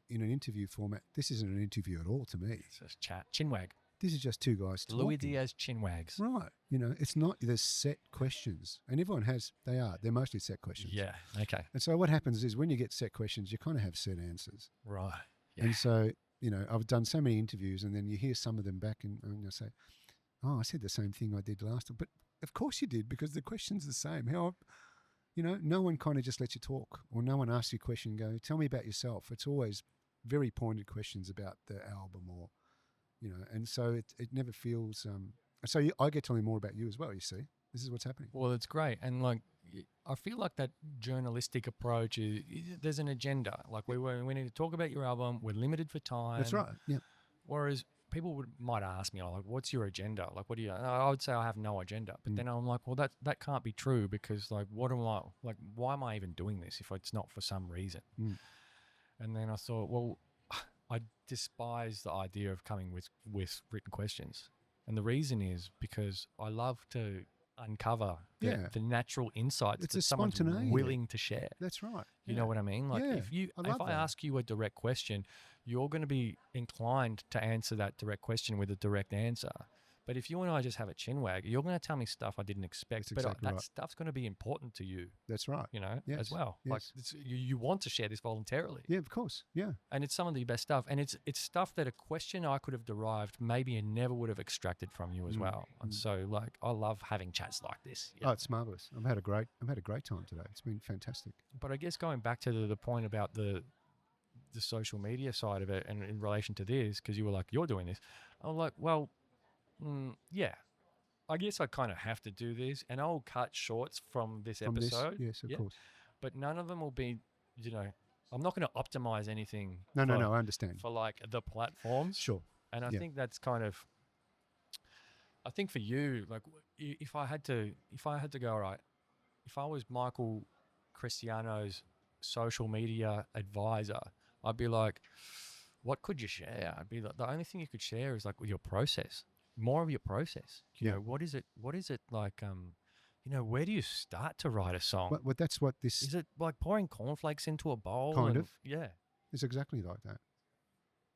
in an interview format. This isn't an interview at all to me. It's just chat, chinwag. This is just two guys talking. Louis Diaz chinwags. Right. It's not there's set questions, and everyone has. They're mostly set questions. Yeah. Okay. And so what happens is when you get set questions, you kind of have set answers. Right. Yeah. And so I've done so many interviews, and then you hear some of them back, and you say, "Oh, I said the same thing I did last time." But of course you did, because the question's the same. How, no one kind of just lets you talk, or no one asks you a question and go, "Tell me about yourself." It's always very pointed questions about the album, or and so it never feels. So I get to learn more about you as well. You see, this is what's happening. Well, it's great, and like I feel like that journalistic approach is there's an agenda. Like we need to talk about your album. We're limited for time. That's right. Yeah. Whereas people might ask me, like, "What's your agenda?" Like, what do you? I would say I have no agenda. But then I'm like, well, that can't be true because like, why am I even doing this if it's not for some reason? And then I thought, well, I despise the idea of coming with written questions, and the reason is because I love to uncover the natural insights it's that someone's willing to share. That's right. You know what I mean? Like if I ask you a direct question, you're going to be inclined to answer that direct question with a direct answer. But if you and I just have a chinwag, you're going to tell me stuff I didn't expect. That's exactly that stuff's going to be important to you. That's right. As well. Yes. Like you want to share this voluntarily. Yeah, of course. Yeah. And it's some of the best stuff. And it's stuff that a question I could have derived maybe and never would have extracted from you as well. And so like I love having chats like this. Oh, it's marvelous. I've had a great time today. It's been fantastic. But I guess going back to the point about the social media side of it and in relation to this, because you were like, you're doing this. I'm like, well, yeah, I guess I kind of have to do this, and I'll cut shorts from this episode. Yes, of course. but none of them will be, I'm not going to optimize anything. No, I understand. For like the platforms. Sure. And I think that's kind of, I think for you, like if I had to go, all right, if I was Michael Cristiano's social media advisor, I'd be like, what could you share? I'd be like, the only thing you could share is like your process, more of your process. You know, what is it like, where do you start to write a song? But that's what this... Is it like pouring cornflakes into a bowl? Kind of. Yeah. It's exactly like that.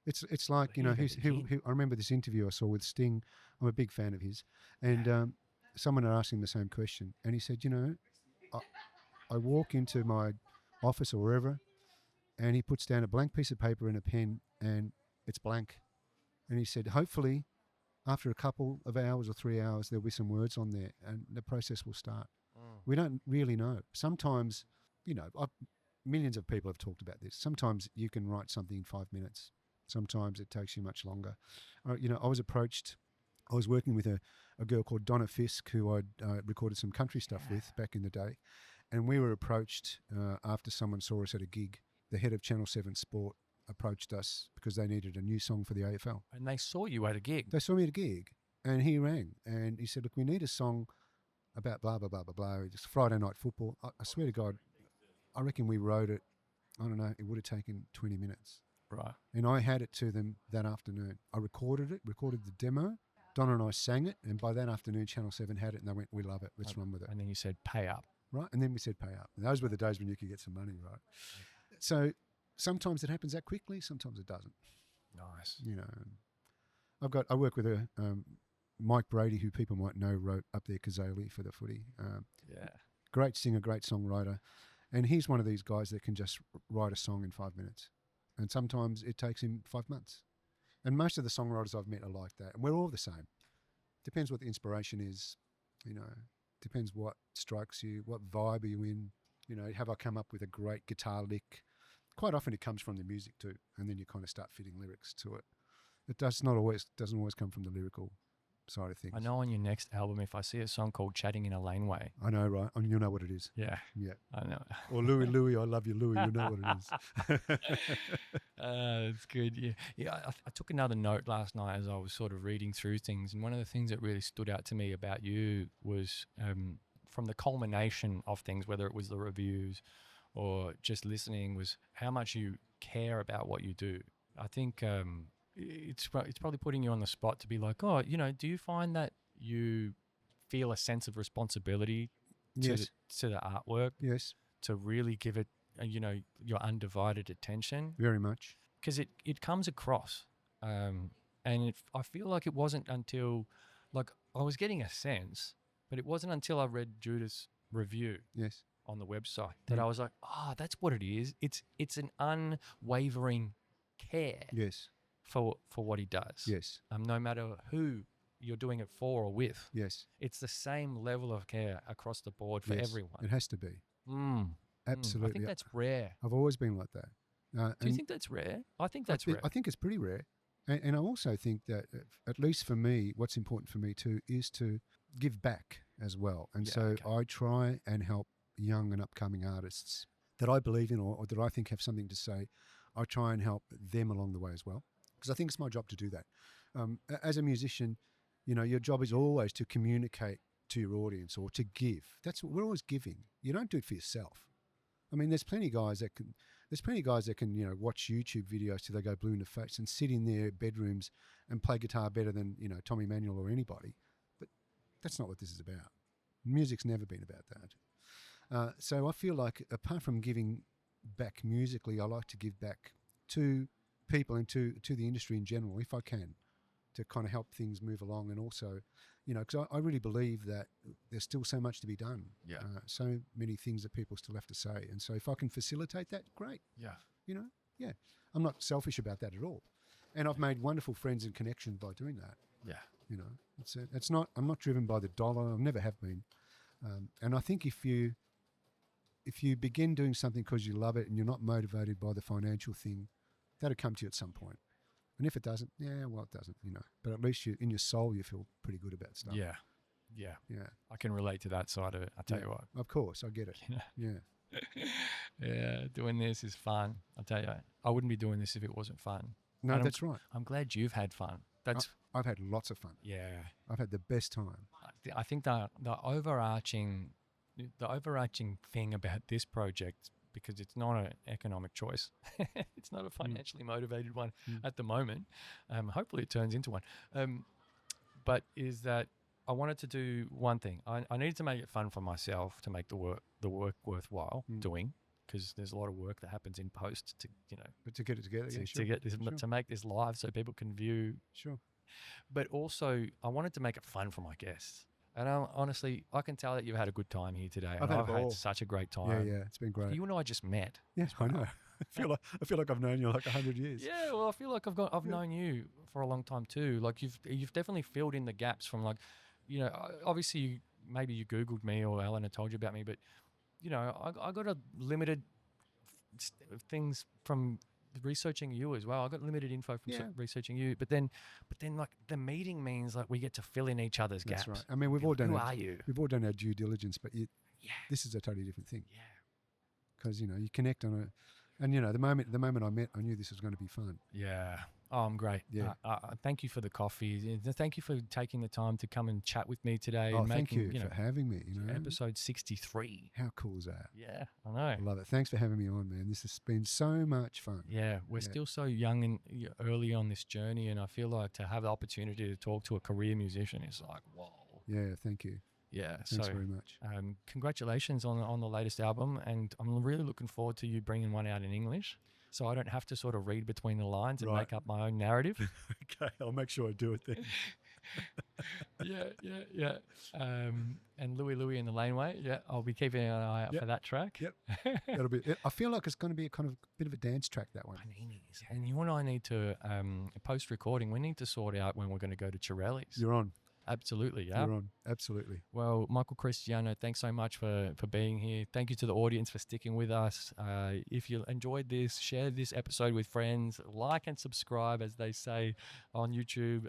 It's like, I remember this interview I saw with Sting. I'm a big fan of his. And someone had asked him the same question. And he said, I walk into my office or wherever, and he puts down a blank piece of paper and a pen, and it's blank. And he said, hopefully, after a couple of hours or 3 hours, there'll be some words on there, and the process will start. We don't really know. Sometimes, millions of people have talked about this. Sometimes you can write something in 5 minutes. Sometimes it takes you much longer. I was working with a girl called Donna Fisk, who I'd recorded some country stuff with back in the day. And we were approached after someone saw us at a gig. The head of Channel 7 Sport approached us because they needed a new song for the AFL. And they saw you at a gig. They saw me at a gig. And he rang and he said, look, we need a song about blah, blah, blah, blah, blah. It's Friday night football. I swear to God, I reckon we wrote it, I don't know, it would have taken 20 minutes. Right. And I had it to them that afternoon. I recorded the demo. Donna and I sang it. And by that afternoon, Channel 7 had it and they went, we love it. Let's run with it. And then you said, pay up. Right. And then we said, pay up. And those were the days when you could get some money, right? So sometimes it happens that quickly. Sometimes it doesn't. Nice. I work with Mike Brady, who people might know, wrote Up There Kazali for the footy. Great singer, great songwriter. And he's one of these guys that can just write a song in 5 minutes. And sometimes it takes him 5 months. And most of the songwriters I've met are like that. And we're all the same. Depends what the inspiration is, depends what strikes you, what vibe are you in. Have I come up with a great guitar lick? Quite often it comes from the music too. And then you kind of start fitting lyrics to it. It doesn't always come from the lyrical side of things. I know on your next album, if I see a song called Chatting in a Laneway. I know, right? I mean, you know what it is. Yeah. Yeah. I know. Or Louie, I love you, Louie. You know what it is. That's good. Yeah. I took another note last night as I was sort of reading through things. And one of the things that really stood out to me about you was from the culmination of things, whether it was the reviews or just listening, was how much you care about what you do. I think it's probably putting you on the spot to be like, do you find that you feel a sense of responsibility to the artwork? Yes. To really give it, your undivided attention? Very much. Because it comes across. And I feel like it wasn't until, like, I was getting a sense, but it wasn't until I read Judith's review. Yes. On the website that I was like, that's what it is. It's an unwavering care. Yes. For what he does. Yes. No matter who you're doing it for or with. Yes. It's the same level of care across the board for everyone. It has to be. Absolutely. I think that's rare. I've always been like that. Do you think that's rare? I think that's rare. I think it's pretty rare. And I also think that, at least for me, what's important for me too is to give back as well. And I try and help young and upcoming artists that I believe in or that I think have something to say. I try and help them along the way as well, because I think it's my job to do that. As a musician, your job is always to communicate to your audience or to give. We're always giving. You don't do it for yourself. I mean, there's plenty of guys that can watch YouTube videos till they go blue in the face and sit in their bedrooms and play guitar better than Tommy Manuel or anybody. But that's not what this is about. Music's never been about that. So I feel like, apart from giving back musically, I like to give back to people and to the industry in general, if I can, to kind of help things move along. And also, because I really believe that there's still so much to be done. Yeah. So many things that people still have to say. And so if I can facilitate that, great. Yeah. Yeah. I'm not selfish about that at all. And I've made wonderful friends and connections by doing that. Yeah. I'm not driven by the dollar. I never have been. And I think if you begin doing something because you love it and you're not motivated by the financial thing, that'll come to you at some point. And if it doesn't, it doesn't, But at least in your soul, you feel pretty good about stuff. Yeah. I can relate to that side of it. I tell you what. Of course, I get it. Yeah. Yeah, doing this is fun. I'll tell you, I wouldn't be doing this if it wasn't fun. No, And that's right. I'm glad you've had fun. That's I've had lots of fun. yeah. I've had the best time. I think the overarching thing about this project, because it's not an economic choice, it's not a financially motivated one at the moment. Hopefully, it turns into one. But is that I wanted to do one thing. I needed to make it fun for myself to make the work worthwhile doing, because there's a lot of work that happens in post to But to get it together, yeah, to get this to make this live so people can view. Sure. But also, I wanted to make it fun for my guests. And honestly, I can tell that you've had a good time here today. I've and had a I've ball. had such a great time. Yeah, it's been great. You and I just met. Yeah, I know. I feel like I've known you like 100 years. Yeah, well, I feel like I've known you for a long time too. Like you've definitely filled in the gaps from obviously maybe you Googled me or Eleanor told you about me, but I got a limited things from researching you as well. I got limited info from researching you, but then like the meeting means like we get to fill in each other's gaps. That's right. I mean, we've all done. Who are you? We've all done our due diligence, but this is a totally different thing. Yeah. Because you connect on it, and the moment I met, I knew this was going to be fun. Yeah. Oh, I'm great. Yeah. Thank you for the coffee. Thank you for taking the time to come and chat with me today. Oh, and thank making, you for having me. Episode 63. How cool is that? Yeah, I know. I love it. Thanks for having me on, man. This has been so much fun. Yeah, we're still so young and early on this journey, and I feel like to have the opportunity to talk to a career musician is like, whoa. Yeah, thank you. Yeah, Thanks very much. Congratulations on the latest album, and I'm really looking forward to you bringing one out in English, so I don't have to sort of read between the lines and make up my own narrative. Okay, I'll make sure I do it then. Yeah. And Louie in the Laneway. Yeah, I'll be keeping an eye out for that track. Yep, that'll be. I feel like it's going to be a kind of bit of a dance track, that one. Paninis. And you and I need to post recording. We need to sort out when we're going to go to Cirelli's. You're on. Absolutely, yeah. You're on. Absolutely. Well, Michael Cristiano, thanks so much for being here. Thank you to the audience for sticking with us. If you enjoyed this, share this episode with friends, like and subscribe, as they say on YouTube,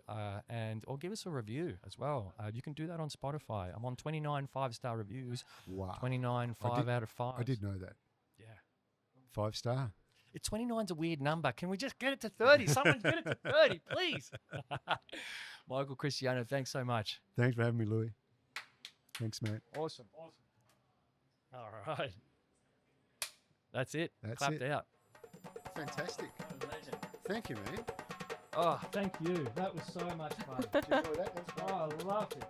or give us a review as well. You can do that on Spotify. I'm on 29 5-star reviews. Wow. 29 5 out of 5. I did know that. Yeah. 5-star. 29's a weird number. Can we just get it to 30? Someone get it to 30, please. Michael Cristiano, thanks so much. Thanks for having me, Louis. Thanks, mate. Awesome. All right. That's it. That's Clapped it. out. Fantastic. Amazing. Thank you, man. Oh, thank you. That was so much fun. Did you enjoy that? That was great. Oh, I loved it.